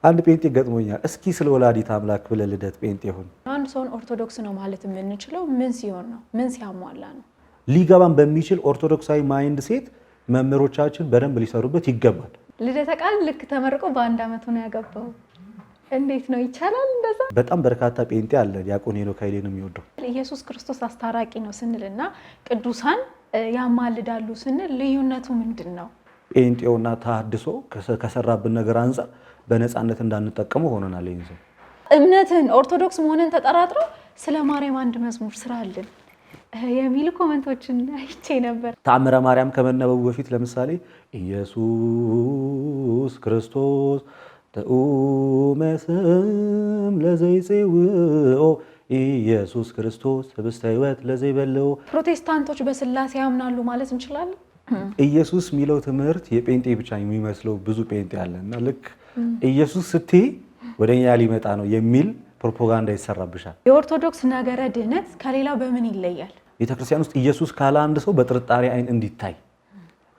አንድ ጴንጤ ገጥሞኛል። እስኪ ስለ ወላዲተ አምላክ ብለህ ልደት ጴንጤ ሆን አንድ ሰውን ኦርቶዶክስ ነው ማለት የምንችለው ምን ሲሆን ነው? ምን ሲያሟላ ነው? ሊገባን በሚችል ኦርቶዶክሳዊ ማይንድ ሴት መምህሮቻችን በደንብ ሊሰሩበት ይገባል። ልደተ ቃል ልክ ተመርቆ በአንድ አመቱ ነው ያገባው። እንዴት ነው ይቻላል እንደዛ? በጣም በርካታ ጴንጤ አለ ዲያቆን ሄኖክ ኃይሌ ነው የሚወደው። ኢየሱስ ክርስቶስ አስታራቂ ነው ስንልና ቅዱሳን ያማልዳሉ ስንል ልዩነቱ ምንድነው? ጴንጤውና ተሐድሶ ከሰራብን ነገር አንፃር በነፃነት እንዳንጠቀመው ሆነናል። ይሄን እምነትን ኦርቶዶክስ መሆንን ተጠራጥረው ስለ ማርያም አንድ መዝሙር ስራልን የሚሉ ኮሜንቶችን አይቼ ነበር። ተአምረ ማርያም ከመነበቡ በፊት ለምሳሌ ኢየሱስ ክርስቶስ ተኡመ ስም ለዘይጼውኦ ኢየሱስ ክርስቶስ ህብስተ ሕይወት ለዘይበልዖ። ፕሮቴስታንቶች በስላሴ ያምናሉ ማለት እንችላለን። ኢየሱስ የሚለው ትምህርት የጴንጤ ብቻ የሚመስለው ብዙ ጴንጤ አለና ልክ ኢየሱስ ስትይ ወደኛ ሊመጣ ነው የሚል ፕሮፓጋንዳ ይሰራብሻል። የኦርቶዶክስ ነገረ ድህነት ከሌላው በምን ይለያል? ቤተክርስቲያን ውስጥ ኢየሱስ ካለ አንድ ሰው በጥርጣሬ አይን እንዲታይ፣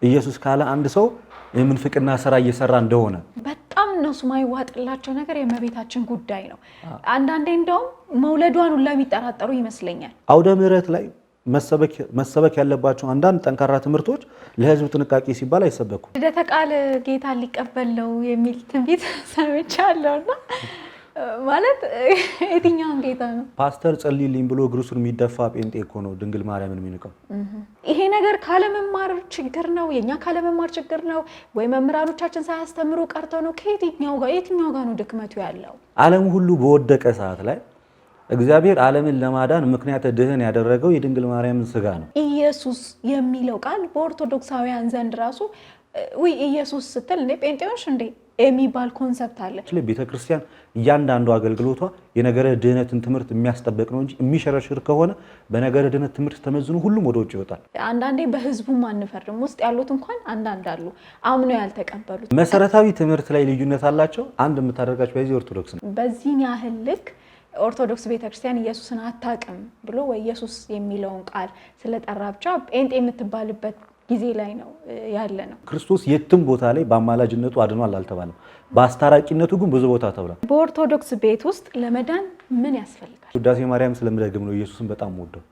ኢየሱስ ካለ አንድ ሰው የምንፍቅና ስራ እየሰራ እንደሆነ በጣም እነሱ ማይዋጥላቸው ነገር የእመቤታችን ጉዳይ ነው። አንዳንዴ እንደውም መውለዷን ሁላ የሚጠራጠሩ ይመስለኛል። አውደ ምሕረት ላይ መሰበክ ያለባቸው አንዳንድ ጠንካራ ትምህርቶች ለህዝብ ጥንቃቄ ሲባል አይሰበኩም። ልደተ ቃል ጌታ ሊቀበል ነው የሚል ትንቢት ሰምቻለሁና ማለት የትኛውን ጌታ ነው? ፓስተር ጸልይልኝ ብሎ እግሩን የሚደፋ ጴንጤ እኮ ነው ድንግል ማርያምን የሚንቀው። ይሄ ነገር ካለመማር ችግር ነው? የኛ ካለመማር ችግር ነው ወይ መምህራኖቻችን ሳያስተምሩ ቀርተው ነው? የትኛው ጋር ነው ድክመቱ ያለው? ዓለም ሁሉ በወደቀ ሰዓት ላይ እግዚአብሔር ዓለምን ለማዳን ምክንያት ድህን ያደረገው የድንግል ማርያምን ስጋ ነው። ኢየሱስ የሚለው ቃል በኦርቶዶክሳውያን ዘንድ ራሱ ኢየሱስ ስትል እንደ ጴንጤዎች እንደ የሚባል ኮንሰፕት አለ። ቤተክርስቲያን እያንዳንዱ አገልግሎቷ የነገረ ድህነትን ትምህርት የሚያስጠብቅ ነው እንጂ የሚሸረሽር ከሆነ በነገረ ድህነት ትምህርት ተመዝኖ ሁሉም ወደ ውጭ ይወጣል። አንዳንዴ በህዝቡም አንፈርም ውስጥ ያሉት እንኳን አንዳንድ አሉ አምነው ያልተቀበሉት። መሰረታዊ ትምህርት ላይ ልዩነት አላቸው። አንድ የምታደርጋቸው በዚህ ኦርቶዶክስ ነው። በዚህን ያህል ልክ ኦርቶዶክስ ቤተክርስቲያን ኢየሱስን አታውቅም ብሎ ወይ ኢየሱስ የሚለውን ቃል ስለጠራ ብቻ ጴንጤ የምትባልበት ጊዜ ላይ ነው ያለ ነው። ክርስቶስ የትም ቦታ ላይ በአማላጅነቱ አድኗል አልተባለም። በአስታራቂነቱ ግን ብዙ ቦታ ተብሏል። በኦርቶዶክስ ቤት ውስጥ ለመዳን ምን ያስፈልጋል? ውዳሴ ማርያም ስለምደግም ነው ኢየሱስን በጣም ወደው።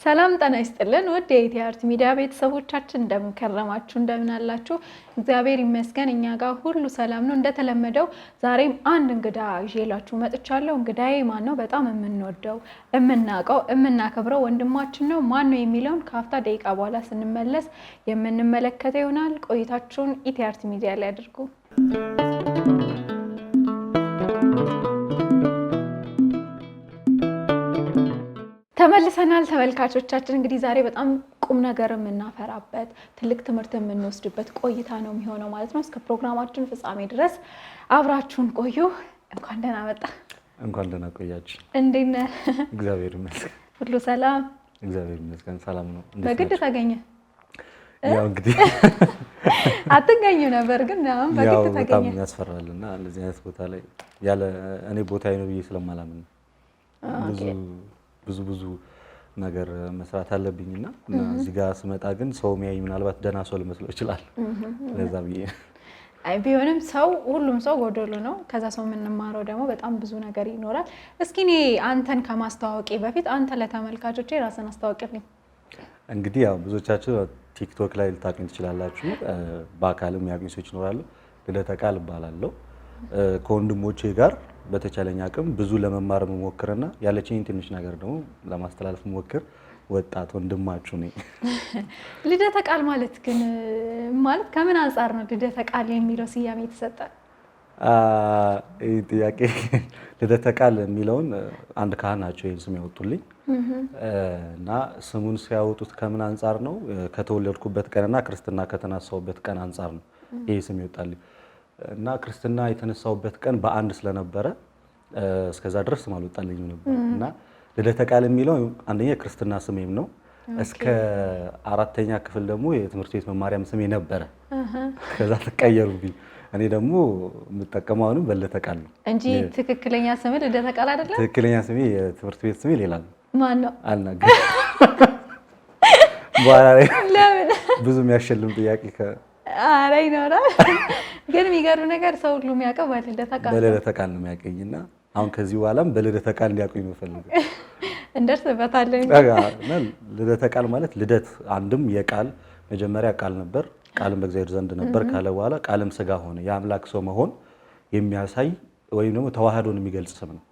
ሰላም ጤና ይስጥልን ውድ የኢቲአርት ሚዲያ ቤተሰቦቻችን እንደምን ከረማችሁ? እንደምን አላችሁ? እግዚአብሔር ይመስገን እኛ ጋር ሁሉ ሰላም ነው። እንደተለመደው ዛሬም አንድ እንግዳ ይዤላችሁ መጥቻለሁ። እንግዳዬ ማን ነው? በጣም የምንወደው የምናውቀው የምናከብረው ወንድማችን ነው። ማን ነው የሚለውን ከአፍታ ደቂቃ በኋላ ስንመለስ የምንመለከተው ይሆናል። ቆይታችሁን ኢቲአርት ሚዲያ ላይ አድርጉ። ተመልሰናል ተመልካቾቻችን። እንግዲህ ዛሬ በጣም ቁም ነገር የምናፈራበት ትልቅ ትምህርት የምንወስድበት ቆይታ ነው የሚሆነው ማለት ነው። እስከ ፕሮግራማችን ፍጻሜ ድረስ አብራችሁን ቆዩ። እንኳን ደህና መጣ። እንኳን ደህና ቆያችሁ። እንዴት ነህ? እግዚአብሔር ይመስገን ሁሉ ሰላም። እግዚአብሔር ይመስገን ሰላም ነው። በግድ ተገኘ? ያው እንግዲህ አትገኙ ነበር ግን አሁን በግድ ተገኘ። በጣም ያስፈራልና እንደዚህ አይነት ቦታ ላይ ያለ እኔ ቦታዬ ነው ብዬ ስለማላምን ብዙ ነገር መስራት አለብኝና እዚህ ጋር ስመጣ ግን ሰው የሚያይ ምናልባት ደህና ሰው ልመስለው ይችላል። ለዛ ብዬ ቢሆንም ሰው ሁሉም ሰው ጎደሎ ነው። ከዛ ሰው የምንማረው ደግሞ በጣም ብዙ ነገር ይኖራል። እስኪ እኔ አንተን ከማስተዋወቄ በፊት አንተ ለተመልካቾቼ ራስን አስተዋውቅልኝ። እንግዲህ ያው ብዙዎቻችሁ ቲክቶክ ላይ ልታውቁኝ ትችላላችሁ። በአካልም ያገኙ ሰዎች ይኖራሉ። ልደተ ቃል እባላለሁ። ከወንድሞቼ ጋር በተቻለኝ አቅም ብዙ ለመማር መሞክርና ያለችኝ ትንሽ ነገር ደግሞ ለማስተላለፍ መሞክር ወጣት ወንድማችሁ ነኝ። ልደተ ቃል ማለት ግን ማለት ከምን አንፃር ነው ልደተ ቃል የሚለው ስያሜ የተሰጠ? ጥያቄ ልደተ ቃል የሚለውን አንድ ካህን ናቸው ይሄን ስም ያወጡልኝ እና ስሙን ሲያወጡት ከምን አንፃር ነው? ከተወለድኩበት ቀንና ክርስትና ከተነሳሁበት ቀን አንፃር ነው ይሄ ስም ይወጣልኝ። እና ክርስትና የተነሳውበት ቀን በአንድ ስለነበረ እስከዛ ድረስ አልወጣልኝም ነበር። እና ልደተ ቃል የሚለው አንደኛ ክርስትና ስሜም ነው። እስከ 4ኛ ክፍል ደግሞ የትምህርት ቤት መማሪያም ስሜ ነበረ። ከዛ ተቀየሩብኝ። እኔ ደግሞ የምጠቀመው አሁንም በልደተ ቃል ነው እንጂ ትክክለኛ ስሜ ልደተ ቃል አይደለም። ትክክለኛ ስሜ የትምህርት ቤት ስሜ ሌላ ነው። ማን ነው? አልናገርም። በኋላ ላይ ለምን ብዙ የሚያሸልም ጥያቄ ኧረ ይኖራል። ግን የሚገርም ነገር ሰው ሁሉ የሚያውቀው በልደታ ቃል ነው የሚያውቀኝና አሁን ከዚህ በኋላም በልደታ ቃል እንዲያውቁኝ ነው የምፈልገው። እንደርስበታለን። ልደታ ቃል ማለት ልደት አንድም የቃል መጀመሪያ ቃል ነበር፣ ቃልም በእግዚአብሔር ዘንድ ነበር ካለ በኋላ ቃልም ስጋ ሆነ የአምላክ ሰው መሆን የሚያሳይ ወይም ደግሞ ተዋህዶን የሚገልጽ ስም ነው።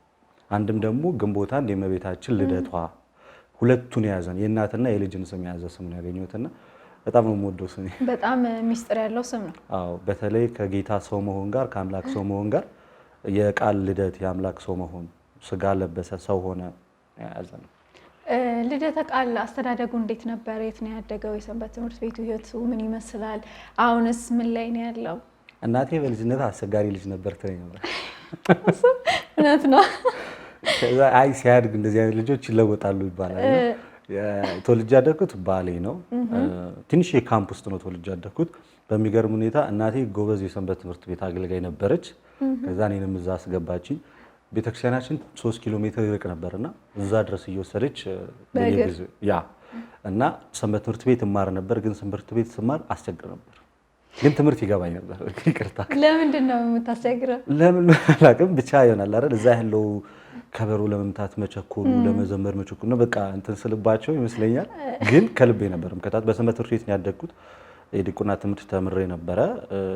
አንድም ደግሞ ግንቦት አንድ የእመቤታችን ልደቷ ሁለቱን የያዘን የእናትና የልጅን ስም የያዘ ስም ነው ያገኘሁትና በጣም ነው የምወደው ስም። በጣም ሚስጥር ያለው ስም ነው። አዎ በተለይ ከጌታ ሰው መሆን ጋር ከአምላክ ሰው መሆን ጋር የቃል ልደት የአምላክ ሰው መሆን ስጋ ለበሰ ሰው ሆነ የያዘ ነው። ልደተ ቃል አስተዳደጉ እንዴት ነበር? የት ነው ያደገው? የሰንበት ትምህርት ቤቱ ህይወቱ ምን ይመስላል? አሁንስ ምን ላይ ነው ያለው? እናቴ በልጅነት አስቸጋሪ ልጅ ነበር ትለኝ ነበር። እውነት ነው። አይ ሲያድግ እንደዚህ አይነት ልጆች ይለወጣሉ ይባላል። ተወልጄ ያደግኩት ባሌ ነው። ትንሽ የካምፕ ውስጥ ነው ተወልጄ ያደግኩት። በሚገርም ሁኔታ እናቴ ጎበዝ የሰንበት ትምህርት ቤት አገልጋይ ነበረች። ከዛ እኔንም እዛ አስገባችኝ። ቤተክርስቲያናችን 3 ኪሎ ሜትር ይርቅ ነበርና እዛ ድረስ እየወሰደች ያ እና ሰንበት ትምህርት ቤት እማር ነበር። ግን ሰንበት ትምህርት ቤት ስማር አስቸግር ነበር፣ ግን ትምህርት ይገባኝ ነበር። ይቅርታ። ለምንድን ነው የምታስቸግረው? ለምን አላውቅም፣ ብቻ ይሆናል አይደል? እዛ ያለው ከበሮ ለመምታት መቸኮሉ፣ ለመዘመር መቸኮሉ ነው በቃ እንትን ስልባቸው ይመስለኛል። ግን ከልቤ ነበር ምከታት። በሰንበት ትምህርት ቤት ያደግኩት የዲቁና ትምህርት ተምሬ ነበረ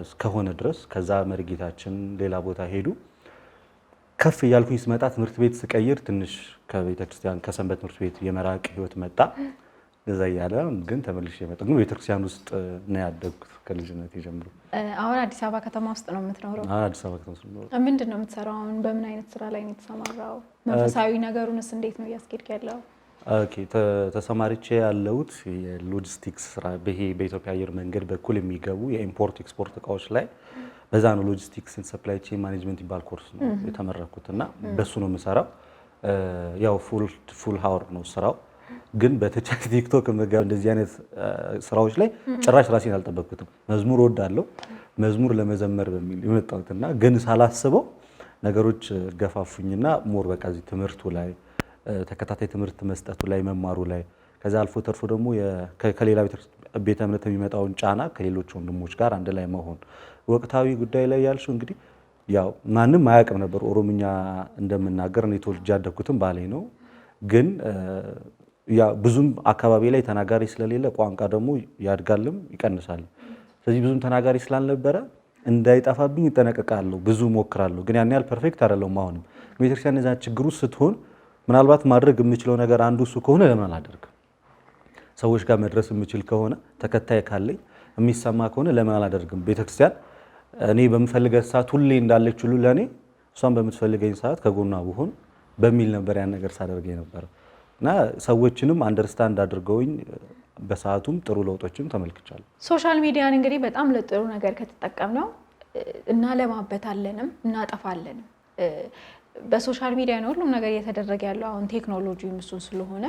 እስከሆነ ድረስ። ከዛ መርጌታችን ሌላ ቦታ ሄዱ። ከፍ እያልኩኝ ስመጣ ትምህርት ቤት ስቀይር ትንሽ ከቤተክርስቲያን ከሰንበት ትምህርት ቤት የመራቅ ህይወት መጣ። እዛ እያለ ግን ተመልሼ መጣሁ። ግን ቤተክርስቲያን ውስጥ ነው ያደግኩት ከልጅነት ጀምሮ። አሁን አዲስ አበባ ከተማ ውስጥ ነው የምትኖረው? አሁን አዲስ አበባ ከተማ ውስጥ ነው። ምንድን ነው የምትሰራው አሁን? በምን አይነት ስራ ላይ ነው የተሰማራው? መንፈሳዊ ነገሩንስ እንዴት ነው እያስኬድክ ያለው? ኦኬ ተሰማርቼ ያለሁት የሎጂስቲክስ ስራ በኢትዮጵያ አየር መንገድ በኩል የሚገቡ የኢምፖርት ኤክስፖርት እቃዎች ላይ በዛ ነው። ሎጂስቲክስ ኤንድ ሰፕላይ ቼን ማኔጅመንት ይባል ኮርስ ነው የተመረኩት እና በሱ ነው የምሰራው። ያው ፉል ሃወር ነው ስራው። ግን በተቻለ ቲክቶክ እንደዚህ አይነት ስራዎች ላይ ጭራሽ ራሴን አልጠበቅኩትም። መዝሙር ወዳለው መዝሙር ለመዘመር በሚል የመጣሁትና ግን ሳላስበው ነገሮች ገፋፉኝና ሞር በቃ እዚህ ትምህርቱ ላይ ተከታታይ ትምህርት መስጠቱ ላይ መማሩ ላይ ከዛ አልፎ ተርፎ ደግሞ ከሌላ ቤተ እምነት የሚመጣውን ጫና ከሌሎች ወንድሞች ጋር አንድ ላይ መሆን። ወቅታዊ ጉዳይ ላይ ያልሽው እንግዲህ ያው ማንም አያውቅም ነበር ኦሮምኛ እንደምናገር። እኔ ተወልጄ ያደግኩትም ባሌ ነው። ግን ያው ብዙም አካባቢ ላይ ተናጋሪ ስለሌለ ቋንቋ ደግሞ ያድጋልም ይቀንሳል። ስለዚህ ብዙም ተናጋሪ ስላልነበረ እንዳይጠፋብኝ እጠነቀቃለሁ፣ ብዙ ሞክራለሁ። ግን ያን ያህል ፐርፌክት አይደለሁም። አሁንም ቤተክርስቲያን እዛ ችግሩ ስትሆን ምናልባት ማድረግ የምችለው ነገር አንዱ እሱ ከሆነ ለምን አላደርግም? ሰዎች ጋር መድረስ የምችል ከሆነ ተከታይ ካለኝ የሚሰማ ከሆነ ለምን አላደርግም? ቤተክርስቲያን እኔ በምፈልገው ሰዓት ሁሌ እንዳለች ሁሉ ለኔ እሷን በምትፈልገኝ ሰዓት ከጎኗ ብሆን በሚል ነበር ያን ነገር ሳደርግ የነበረው እና ሰዎችንም አንደርስታንድ አድርገውኝ በሰዓቱም ጥሩ ለውጦችም ተመልክቻለሁ። ሶሻል ሚዲያን እንግዲህ በጣም ለጥሩ ነገር ከተጠቀምነው እናለማበታለንም እናጠፋለንም። በሶሻል ሚዲያ ነው ሁሉም ነገር እየተደረገ ያለው። አሁን ቴክኖሎጂው እሱን ስለሆነ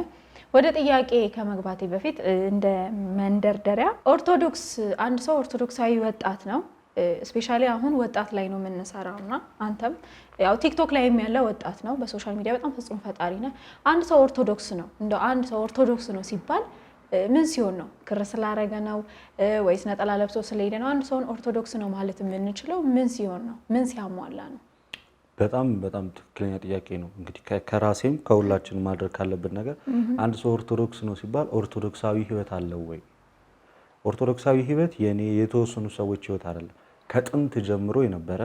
ወደ ጥያቄ ከመግባቴ በፊት እንደ መንደርደሪያ ኦርቶዶክስ አንድ ሰው ኦርቶዶክሳዊ ወጣት ነው። ስፔሻሊ አሁን ወጣት ላይ ነው የምንሰራውና አንተም ያው ቲክቶክ ላይ ያለ ወጣት ነው። በሶሻል ሚዲያ በጣም ፍጹም ፈጣሪ ነህ። አንድ ሰው ኦርቶዶክስ ነው እንደው አንድ ሰው ኦርቶዶክስ ነው ሲባል ምን ሲሆን ነው? ክር ስላረገ ነው ወይስ ነጠላ ለብሶ ስለሄደ ነው? አንድ ሰውን ኦርቶዶክስ ነው ማለት የምንችለው ምን ሲሆን ነው? ምን ሲያሟላ ነው? በጣም ትክክለኛ ጥያቄ ነው። እንግዲህ ከራሴም ከሁላችንም ማድረግ ካለብን ነገር አንድ ሰው ኦርቶዶክስ ነው ሲባል ኦርቶዶክሳዊ ህይወት አለው ወይ? ኦርቶዶክሳዊ ህይወት የኔ የተወሰኑ ሰዎች ህይወት አይደለም። ከጥንት ጀምሮ የነበረ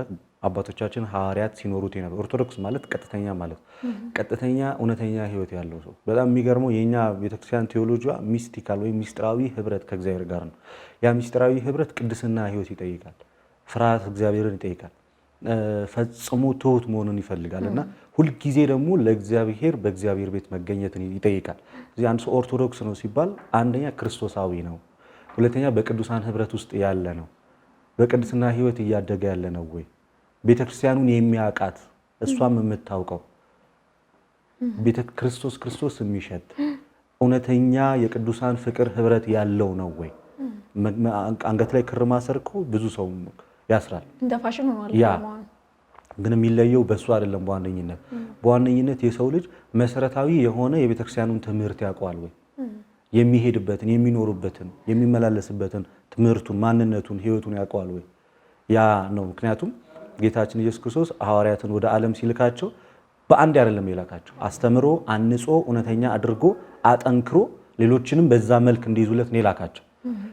አባቶቻችን ሐዋርያት ሲኖሩት የነበረ ኦርቶዶክስ ማለት ቀጥተኛ ማለት ቀጥተኛ እውነተኛ ህይወት ያለው ሰው። በጣም የሚገርመው የኛ ቤተክርስቲያን ቴዎሎጂዋ ሚስቲካል ወይ ሚስጥራዊ ህብረት ከእግዚአብሔር ጋር ነው። ያ ሚስጥራዊ ህብረት ቅድስና ህይወት ይጠይቃል፣ ፍርሃት እግዚአብሔርን ይጠይቃል፣ ፈጽሞ ትሁት መሆንን ይፈልጋል እና ሁልጊዜ ደግሞ ለእግዚአብሔር በእግዚአብሔር ቤት መገኘትን ይጠይቃል። እዚህ አንድ ሰው ኦርቶዶክስ ነው ሲባል አንደኛ ክርስቶሳዊ ነው፣ ሁለተኛ በቅዱሳን ህብረት ውስጥ ያለ ነው፣ በቅድስና ህይወት እያደገ ያለ ነው ወይ? ቤተክርስቲያኑን የሚያውቃት እሷም የምታውቀው ክርስቶስ የሚሸት እውነተኛ የቅዱሳን ፍቅር ህብረት ያለው ነው ወይ? አንገት ላይ ክር ማሰር እኮ ብዙ ሰው ያስራል እንደ ፋሽን ሆኗል። ግን የሚለየው በሱ አይደለም። በዋነኝነት የሰው ልጅ መሰረታዊ የሆነ የቤተክርስቲያኑን ትምህርት ያውቀዋል ወይ? የሚሄድበትን የሚኖርበትን የሚመላለስበትን ትምህርቱን ማንነቱን ህይወቱን ያውቀዋል ወይ? ያ ነው። ምክንያቱም ጌታችን ኢየሱስ ክርስቶስ ሐዋርያትን ወደ ዓለም ሲልካቸው በአንድ አይደለም የላካቸው፣ አስተምሮ አንጾ እውነተኛ አድርጎ አጠንክሮ ሌሎችንም በዛ መልክ እንዲይዙለት ነው የላካቸው።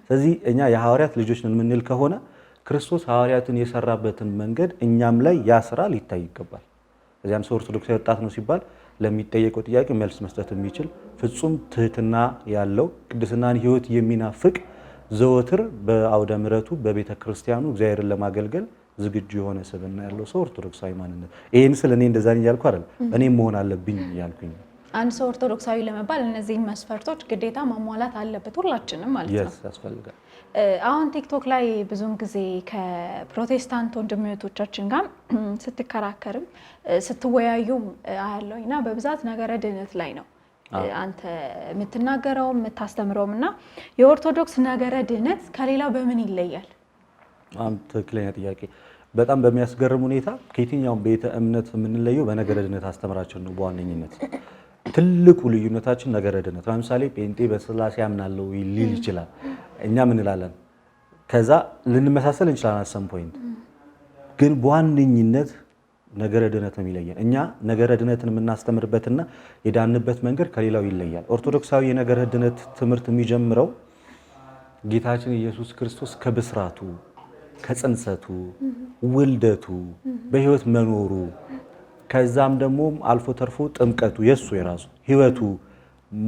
ስለዚህ እኛ የሐዋርያት ልጆች ነን የምንል ከሆነ ክርስቶስ ሐዋርያትን የሰራበትን መንገድ እኛም ላይ ያ ስራ ሊታይ ይገባል። እዚያም ሰው ኦርቶዶክሳዊ ወጣት ነው ሲባል ለሚጠየቀው ጥያቄ መልስ መስጠት የሚችል ፍጹም ትህትና ያለው ቅድስናን ህይወት የሚናፍቅ ዘወትር በአውደ ምሕረቱ በቤተ ክርስቲያኑ እግዚአብሔርን ለማገልገል ዝግጁ የሆነ ስብዕና ያለው ሰው ኦርቶዶክሳዊ ማንነት። ይሄን ስለ እኔ እንደዛ እያልኩ አይደል፣ እኔም መሆን አለብኝ እያልኩኝ። አንድ ሰው ኦርቶዶክሳዊ ለመባል እነዚህን መስፈርቶች ግዴታ ማሟላት አለበት፣ ሁላችንም ማለት ነው። ያስፈልጋል። አሁን ቲክቶክ ላይ ብዙም ጊዜ ከፕሮቴስታንት ወንድም እህቶቻችን ጋር ስትከራከርም ስትወያዩም አያለሁኝ እና በብዛት ነገረ ድህነት ላይ ነው አንተ የምትናገረውም የምታስተምረውም እና የኦርቶዶክስ ነገረ ድህነት ከሌላው በምን ይለያል? ትክክለኛ ጥያቄ። በጣም በሚያስገርም ሁኔታ ከየትኛውም ቤተ እምነት የምንለየው በነገረ ድህነት አስተምራችን ነው። በዋነኝነት ትልቁ ልዩነታችን ነገረ ድህነት። ለምሳሌ ጴንጤ በስላሴ ያምናለው ሊል ይችላል፣ እኛ ምን እንላለን? ከዛ ልንመሳሰል እንችላለን አሰም ፖይንት፣ ግን በዋነኝነት ነገረ ድህነት ነው የሚለየን። እኛ ነገረ ድህነትን የምናስተምርበትና የዳንበት መንገድ ከሌላው ይለያል። ኦርቶዶክሳዊ የነገረ ድህነት ትምህርት የሚጀምረው ጌታችን ኢየሱስ ክርስቶስ ከብስራቱ ከጽንሰቱ ውልደቱ በህይወት መኖሩ ከዛም ደግሞ አልፎ ተርፎ ጥምቀቱ የሱ የራሱ ህይወቱ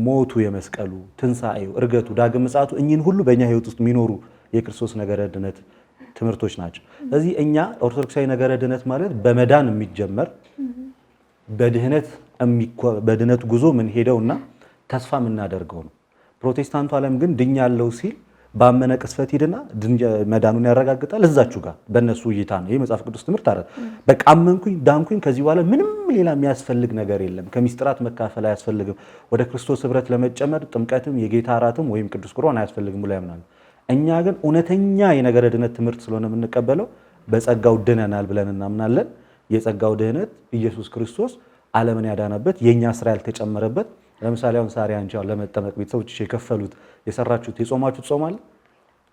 ሞቱ የመስቀሉ ትንሳኤው እርገቱ ዳግም ምጽአቱ እኚህን ሁሉ በእኛ ህይወት ውስጥ የሚኖሩ የክርስቶስ ነገረ ድህነት ትምህርቶች ናቸው። ስለዚህ እኛ ኦርቶዶክሳዊ ነገረ ድህነት ማለት በመዳን የሚጀመር በድህነት ጉዞ ምን ሄደውና ተስፋ የምናደርገው ነው። ፕሮቴስታንቱ ዓለም ግን ድኛለው ሲል ባመነ ቅስፈት ሂድና መዳኑን ያረጋግጣል። እዛችሁ ጋር በእነሱ እይታ ነው። ይህ መጽሐፍ ቅዱስ ትምህርት አይደል። በቃ አመንኩኝ ዳንኩኝ፣ ከዚህ በኋላ ምንም ሌላ የሚያስፈልግ ነገር የለም፣ ከምስጢራት መካፈል አያስፈልግም፣ ወደ ክርስቶስ ህብረት ለመጨመር ጥምቀትም የጌታ እራትም ወይም ቅዱስ ቁርባን አያስፈልግም ብሎ ያምናሉ። እኛ ግን እውነተኛ የነገረ ድህነት ትምህርት ስለሆነ የምንቀበለው በጸጋው ድነናል ብለን እናምናለን። የጸጋው ድህነት ኢየሱስ ክርስቶስ ዓለምን ያዳነበት የእኛ ስራ ያልተጨመረበት። ለምሳሌ አሁን ሳሪ አንቺ ለመጠመቅ ቤተሰቦች የከፈሉት የሰራችሁት የጾማችሁት ጾም አለ፣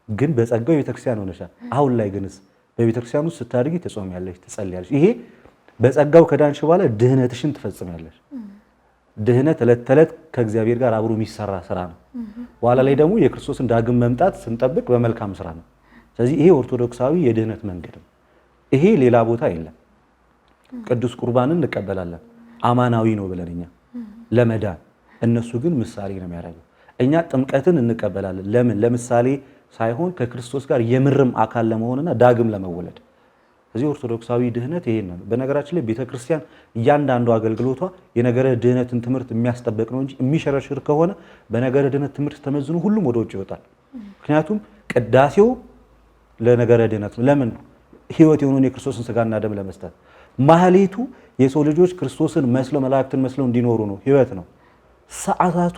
ግን በጸጋው የቤተክርስቲያን ሆነሻል። አሁን ላይ ግንስ በቤተክርስቲያን ውስጥ ስታድጊ ትጾሚያለሽ፣ ትጸልያለሽ። ይሄ በጸጋው ከዳንሽ በኋላ ድህነትሽን ትፈጽሚያለሽ። ድህነት ዕለት ተዕለት ከእግዚአብሔር ጋር አብሮ የሚሰራ ስራ ነው። በኋላ ላይ ደግሞ የክርስቶስን ዳግም መምጣት ስንጠብቅ በመልካም ስራ ነው። ስለዚህ ይሄ ኦርቶዶክሳዊ የድህነት መንገድ ነው። ይሄ ሌላ ቦታ የለም። ቅዱስ ቁርባንን እንቀበላለን አማናዊ ነው ብለን እኛ ለመዳን፣ እነሱ ግን ምሳሌ ነው የሚያደርገው። እኛ ጥምቀትን እንቀበላለን ለምን? ለምሳሌ ሳይሆን ከክርስቶስ ጋር የምርም አካል ለመሆንና ዳግም ለመወለድ። እዚህ ኦርቶዶክሳዊ ድህነት ይሄን ነው። በነገራችን ላይ ቤተክርስቲያን እያንዳንዱ አገልግሎቷ የነገረ ድህነትን ትምህርት የሚያስጠብቅ ነው እንጂ የሚሸረሽር ከሆነ በነገረ ድህነት ትምህርት ተመዝኖ ሁሉም ወደ ውጭ ይወጣል። ምክንያቱም ቅዳሴው ለነገረ ድህነት ነው። ለምን? ህይወት የሆነውን የክርስቶስን ስጋና ደም ለመስጠት። ማህሌቱ የሰው ልጆች ክርስቶስን መስለው መላእክትን መስለው እንዲኖሩ ነው፣ ህይወት ነው። ሰዓታቱ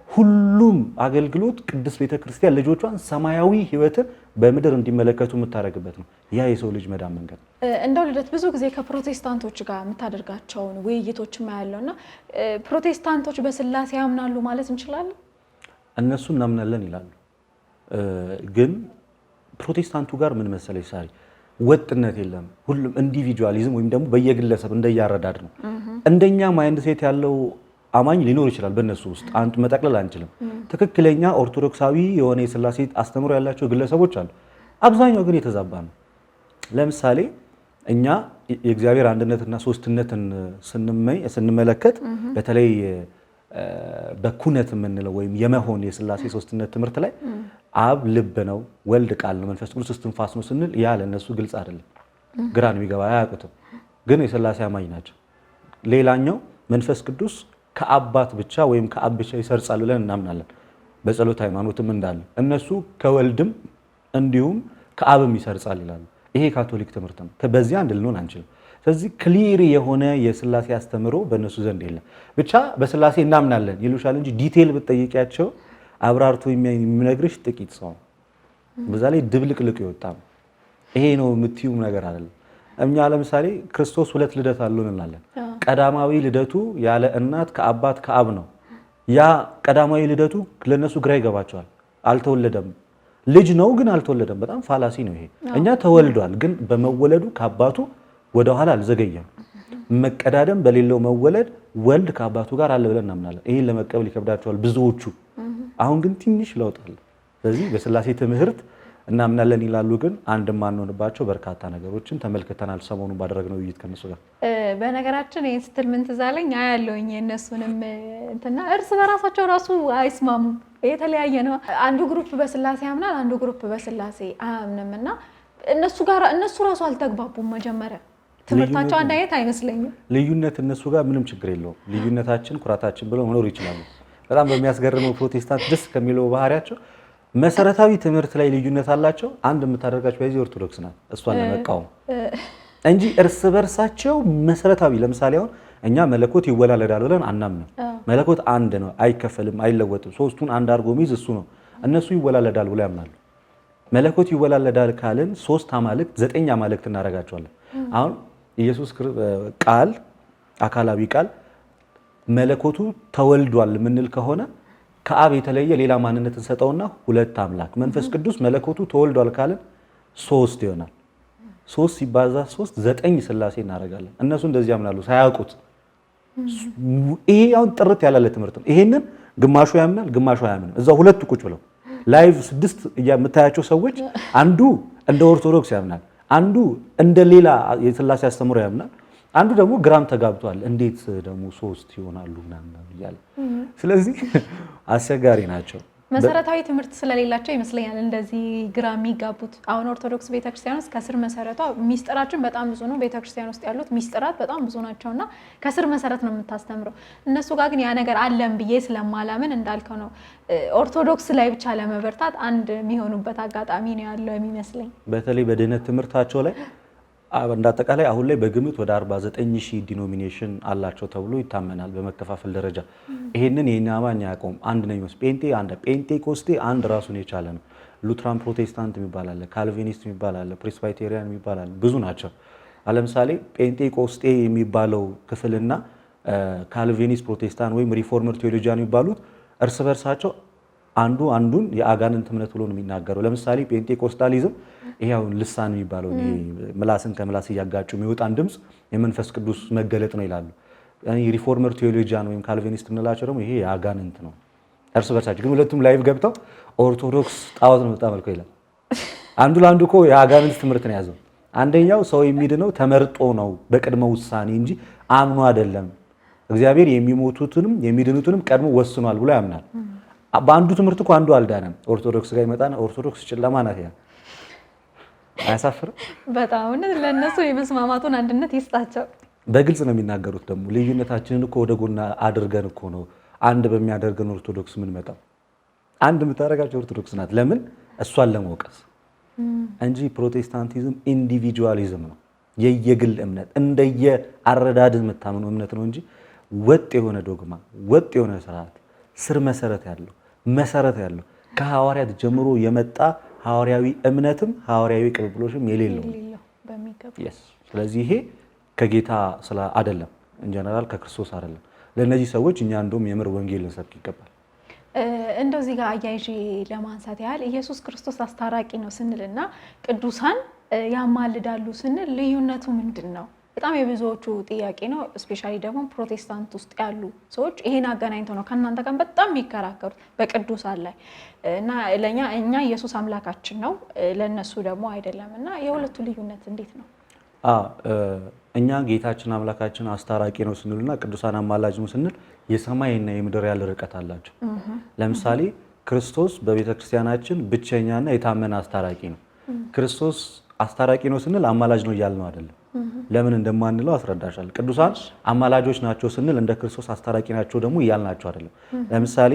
ሁሉም አገልግሎት ቅድስት ቤተክርስቲያን ልጆቿን ሰማያዊ ህይወትን በምድር እንዲመለከቱ የምታደርግበት ነው። ያ የሰው ልጅ መዳን መንገድ ነው። እንደው ልደት ብዙ ጊዜ ከፕሮቴስታንቶች ጋር የምታደርጋቸውን ውይይቶች ያለውና ፕሮቴስታንቶች በስላሴ ያምናሉ ማለት እንችላለን? እነሱ እናምናለን ይላሉ። ግን ፕሮቴስታንቱ ጋር ምን መሰለሽ ሳሪ፣ ወጥነት የለም። ሁሉም ኢንዲቪጁዋሊዝም ወይም ደግሞ በየግለሰብ እንደያረዳድ ነው። እንደኛ ማይንድ ሴት ያለው አማኝ ሊኖር ይችላል። በእነሱ ውስጥ አንድ መጠቅለል አንችልም። ትክክለኛ ኦርቶዶክሳዊ የሆነ የስላሴ አስተምሮ ያላቸው ግለሰቦች አሉ። አብዛኛው ግን የተዛባ ነው። ለምሳሌ እኛ የእግዚአብሔር አንድነትና ሶስትነትን ስንመለከት በተለይ በኩነት የምንለው ወይም የመሆን የስላሴ ሶስትነት ትምህርት ላይ አብ ልብ ነው፣ ወልድ ቃል ነው፣ መንፈስ ቅዱስ እስትንፋስ ነው ስንል ያ ለእነሱ ግልጽ አይደለም፣ ግራ ነው የሚገባ፣ አያውቁትም። ግን የስላሴ አማኝ ናቸው። ሌላኛው መንፈስ ቅዱስ ከአባት ብቻ ወይም ከአብ ብቻ ይሰርጻል ብለን እናምናለን። በጸሎት ሃይማኖትም እንዳለ እነሱ ከወልድም እንዲሁም ከአብም ይሰርጻል ይላሉ። ይሄ ካቶሊክ ትምህርት ነው። በዚህ አንድ ልንሆን አንችልም። ስለዚህ ክሊር የሆነ የስላሴ አስተምሮ በእነሱ ዘንድ የለም። ብቻ በስላሴ እናምናለን ይሉሻል እንጂ ዲቴል ብትጠይቂያቸው አብራርቶ የሚነግርሽ ጥቂት ሰው ነው። በዛ ላይ ድብልቅልቅ ይወጣም። ይሄ ነው የምትዩም ነገር አይደለም። እኛ ለምሳሌ ክርስቶስ ሁለት ልደት አለው እንላለን። ቀዳማዊ ልደቱ ያለ እናት ከአባት ከአብ ነው። ያ ቀዳማዊ ልደቱ ለነሱ ግራ ይገባቸዋል። አልተወለደም፣ ልጅ ነው ግን አልተወለደም። በጣም ፋላሲ ነው ይሄ። እኛ ተወልዷል፣ ግን በመወለዱ ከአባቱ ወደኋላ አልዘገየም። መቀዳደም በሌለው መወለድ ወልድ ከአባቱ ጋር አለ ብለን እናምናለን። ይህን ለመቀበል ይከብዳቸዋል ብዙዎቹ። አሁን ግን ትንሽ ለውጥ አለ። ስለዚህ በስላሴ ትምህርት እናምናለን ይላሉ፣ ግን አንድ ማንሆንባቸው በርካታ ነገሮችን ተመልክተናል ሰሞኑን ባደረግነው ውይይት ከነሱ ጋር። በነገራችን ይህን ስትል ምን ትዝ አለኝ አያለሁኝ የእነሱንም እንትና እርስ በራሳቸው ራሱ አይስማሙም፣ የተለያየ ነው። አንዱ ግሩፕ በስላሴ ያምናል፣ አንዱ ግሩፕ በስላሴ አያምንም። እና እነሱ ራሱ አልተግባቡም። መጀመሪያ ትምህርታቸው አንድ አይነት አይመስለኝም። ልዩነት እነሱ ጋር ምንም ችግር የለውም። ልዩነታችን ኩራታችን ብለው መኖር ይችላሉ። በጣም በሚያስገርመው ፕሮቴስታንት ደስ ከሚለው ባህሪያቸው መሰረታዊ ትምህርት ላይ ልዩነት አላቸው። አንድ የምታደርጋቸው በዚህ ኦርቶዶክስ ናት እሷን ለመቃወም እንጂ እርስ በርሳቸው መሰረታዊ ለምሳሌ አሁን እኛ መለኮት ይወላለዳል ብለን አናምንም። መለኮት አንድ ነው፣ አይከፈልም፣ አይለወጥም። ሶስቱን አንድ አድርጎ ሚይዝ እሱ ነው። እነሱ ይወላለዳል ብለው ያምናሉ። መለኮት ይወላለዳል ካልን 3 አማልክት 9 አማልክት እናደርጋቸዋለን። አሁን ኢየሱስ ቃል አካላዊ ቃል መለኮቱ ተወልዷል የምንል ከሆነ ከአብ የተለየ ሌላ ማንነት እንሰጠውና 2 አምላክ መንፈስ ቅዱስ መለኮቱ ተወልዷል ካልን 3 ይሆናል። 3 ሲባዛ 3 9 ስላሴ እናደርጋለን። እነሱ እንደዚህ ያምናሉ ሳያውቁት። ይሄ አሁን ጥርት ያላለ ትምህርት ነው። ይሄንን ግማሹ ያምናል፣ ግማሹ አያምንም። እዛው ሁለቱ ቁጭ ብለው ላይቭ 6 የምታያቸው ሰዎች አንዱ እንደ ኦርቶዶክስ ያምናል፣ አንዱ እንደ ሌላ የስላሴ አስተምሮ ያምናል፣ አንዱ ደግሞ ግራም ተጋብቷል። እንዴት ደግሞ 3 ይሆናሉ ምናምን እያለ ስለዚህ አስቸጋሪ ናቸው። መሰረታዊ ትምህርት ስለሌላቸው ይመስለኛል እንደዚህ ግራ የሚጋቡት። አሁን ኦርቶዶክስ ቤተክርስቲያን ውስጥ ከስር መሰረቷ ሚስጥራችን በጣም ብዙ ነው። ቤተክርስቲያን ውስጥ ያሉት ሚስጥራት በጣም ብዙ ናቸውና ከስር መሰረት ነው የምታስተምረው። እነሱ ጋር ግን ያ ነገር አለም ብዬ ስለማላምን እንዳልከው ነው ኦርቶዶክስ ላይ ብቻ ለመበርታት አንድ የሚሆኑበት አጋጣሚ ነው ያለው የሚመስለኝ። በተለይ በድህነት ትምህርታቸው ላይ እንዳጠቃላይ አሁን ላይ በግምት ወደ 49000 ዲኖሚኔሽን አላቸው ተብሎ ይታመናል በመከፋፈል ደረጃ። ይሄንን የኛ አማኝ ያቆም አንድ ነው ይመስል ጴንጤ አንድ ጴንጤኮስቴ አንድ ራሱን የቻለ ነው። ሉትራን ፕሮቴስታንት የሚባል አለ፣ ካልቪኒስት የሚባል አለ፣ ፕሬስባይቴሪያን የሚባል አለ። ብዙ ናቸው። ለምሳሌ ጴንጤኮስቴ የሚባለው ክፍልና ካልቪኒስት ፕሮቴስታንት ወይም ሪፎርመር ቴዎሎጂያን የሚባሉት እርስ በርሳቸው አንዱ አንዱን የአጋንንት እምነት ብሎ ነው የሚናገረው። ለምሳሌ ጴንጤኮስታሊዝም ይሄው ልሳን የሚባለው ምላስን ከምላስ እያጋጩ የሚወጣን ድምጽ የመንፈስ ቅዱስ መገለጥ ነው ይላሉ። ሪፎርመር ቴዎሎጂያን ወይም ካልቪኒስት እንላቸው ደግሞ ይሄ የአጋንንት ነው። እርስ በርሳቸው ግን ሁለቱም ላይቭ ገብተው ኦርቶዶክስ ጣዖት ነው የምታመልከው ይላል። አንዱ ለአንዱ እኮ የአጋንንት ትምህርት ነው ያዘው። አንደኛው ሰው የሚድነው ተመርጦ ነው በቅድመ ውሳኔ እንጂ አምኖ አይደለም። እግዚአብሔር የሚሞቱትንም የሚድኑትንም ቀድሞ ወስኗል ብሎ ያምናል። በአንዱ ትምህርት እኮ አንዱ አልዳነም። ኦርቶዶክስ ጋር ይመጣና ኦርቶዶክስ ጨለማ ናት ያ አያሳፍርም? በጣም ለነሱ የመስማማቱን አንድነት ይስጣቸው። በግልጽ ነው የሚናገሩት። ደግሞ ልዩነታችንን እኮ ወደ ጎና አድርገን እኮ ነው አንድ በሚያደርገን ኦርቶዶክስ ምን መጣው። አንድ የምታደርጋቸው ኦርቶዶክስ ናት። ለምን? እሷን ለመውቀስ እንጂ ፕሮቴስታንቲዝም ኢንዲቪጁዋሊዝም ነው። የየግል እምነት እንደየ አረዳድ የምታምነው እምነት ነው እንጂ ወጥ የሆነ ዶግማ ወጥ የሆነ ስርዓት ስር መሰረት ያለው ከሐዋርያት ጀምሮ የመጣ ሐዋርያዊ እምነትም ሐዋርያዊ ቅብብሎሽም የሌለው ስለዚህ ይሄ ከጌታ ስለ አይደለም ኢንጀነራል ከክርስቶስ አይደለም። ለነዚህ ሰዎች እኛ እንደውም የምር ወንጌል ልንሰብክ ይገባል። እንደው እዚህ ጋር አያይዤ ለማንሳት ያህል ኢየሱስ ክርስቶስ አስታራቂ ነው ስንልና ቅዱሳን ያማልዳሉ ስንል ልዩነቱ ምንድን ነው? በጣም የብዙዎቹ ጥያቄ ነው። ስፔሻሊ ደግሞ ፕሮቴስታንት ውስጥ ያሉ ሰዎች ይሄን አገናኝተው ነው ከእናንተ ጋር በጣም የሚከራከሩት በቅዱሳን ላይ እና ለኛ እኛ ኢየሱስ አምላካችን ነው ለነሱ ደግሞ አይደለም። እና የሁለቱ ልዩነት እንዴት ነው? እኛ ጌታችን አምላካችን አስታራቂ ነው ስንልና ቅዱሳን አማላጅ ነው ስንል የሰማይና የምድር ያለ ርቀት አላቸው። ለምሳሌ ክርስቶስ በቤተክርስቲያናችን ብቸኛና የታመነ አስታራቂ ነው። ክርስቶስ አስታራቂ ነው ስንል አማላጅ ነው እያልነው አይደለም። ለምን እንደማንለው አስረዳሻለሁ። ቅዱሳን አማላጆች ናቸው ስንል እንደ ክርስቶስ አስታራቂ ናቸው ደግሞ እያልናቸው አይደለም። ለምሳሌ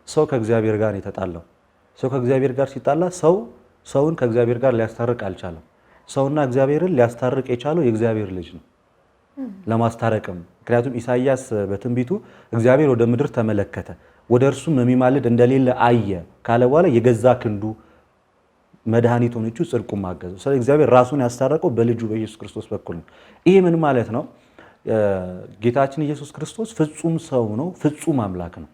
ሰው ከእግዚአብሔር ጋር የተጣላው ሰው ከእግዚአብሔር ጋር ሲጣላ ሰውን ከእግዚአብሔር ጋር ሊያስታርቅ አልቻለም። ሰውና እግዚአብሔርን ሊያስታርቅ የቻለው የእግዚአብሔር ልጅ ነው ለማስታረቅም። ምክንያቱም ኢሳይያስ በትንቢቱ እግዚአብሔር ወደ ምድር ተመለከተ፣ ወደ እርሱም የሚማልድ እንደሌለ አየ ካለ በኋላ የገዛ ክንዱ መድኃኒት ሆነችው ጽድቁን ማገዘው። ስለዚህ እግዚአብሔር ራሱን ያስታረቀው በልጁ በኢየሱስ ክርስቶስ በኩል ነው። ይሄ ምን ማለት ነው? ጌታችን ኢየሱስ ክርስቶስ ፍጹም ሰው ነው፣ ፍጹም አምላክ ነው።